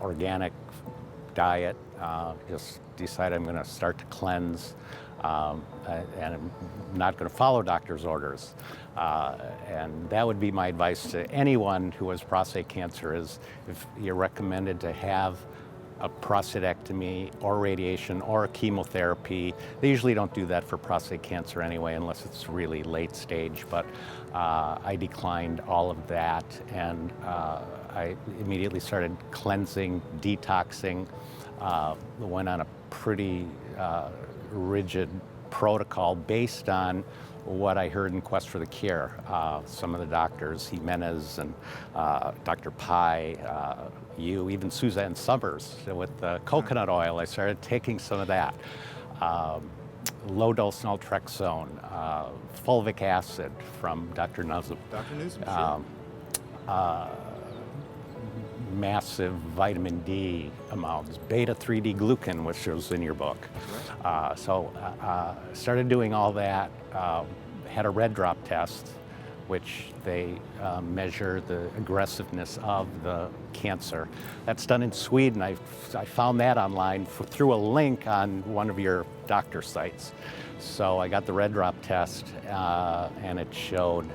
organic diet, just decided I'm going to start to cleanse, and I'm not going to follow doctor's orders. And that would be my advice to anyone who has prostate cancer, is if you're recommended to have a prostatectomy or radiation or chemotherapy. They usually don't do that for prostate cancer anyway, unless it's really late stage, but I declined all of that, and I immediately started cleansing, detoxing, went on a pretty rigid protocol based on what I heard in Quest for the Cure. Some of the doctors, Jimenez and Dr. Pai, you, even Suzanne Summers with the coconut oil, I started taking some of that. Low-dose naltrexone, fulvic acid from Dr. Nuzum. Dr. Newsom, Massive vitamin D amounts, beta-3D glucan, which was in your book. Started doing all that, had a red drop test, which they measure the aggressiveness of the cancer. That's done in Sweden. I found that online through a link on one of your doctor sites. So I got the red drop test, and it showed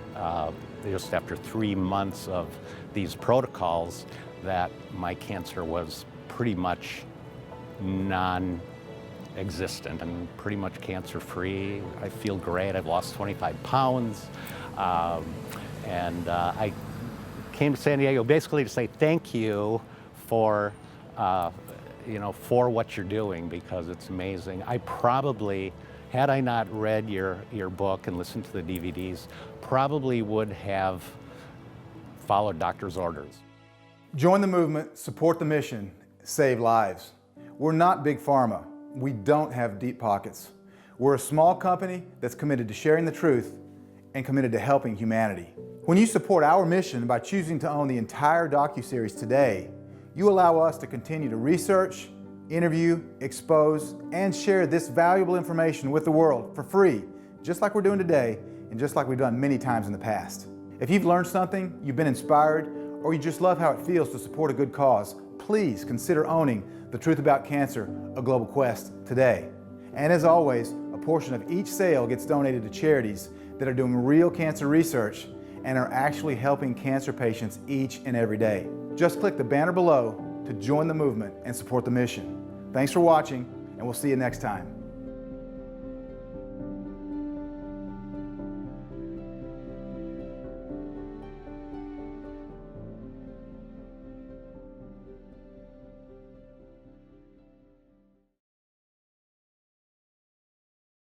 just after 3 months of these protocols that my cancer was pretty much non-existent and pretty much cancer-free. I feel great. I've lost 25 pounds. I came to San Diego basically to say thank you for, for what you're doing, because it's amazing. I probably, had I not read your book and listened to the DVDs, probably would have followed doctor's orders. Join the movement, support the mission, save lives. We're not big pharma. We don't have deep pockets. We're a small company that's committed to sharing the truth and committed to helping humanity. When you support our mission by choosing to own the entire docuseries today, you allow us to continue to research, interview, expose, and share this valuable information with the world for free, just like we're doing today and just like we've done many times in the past. If you've learned something, you've been inspired, or you just love how it feels to support a good cause, please consider owning The Truth About Cancer, A Global Quest today. And as always, a portion of each sale gets donated to charities that are doing real cancer research and are actually helping cancer patients each and every day. Just click the banner below to join the movement and support the mission. Thanks for watching, and we'll see you next time.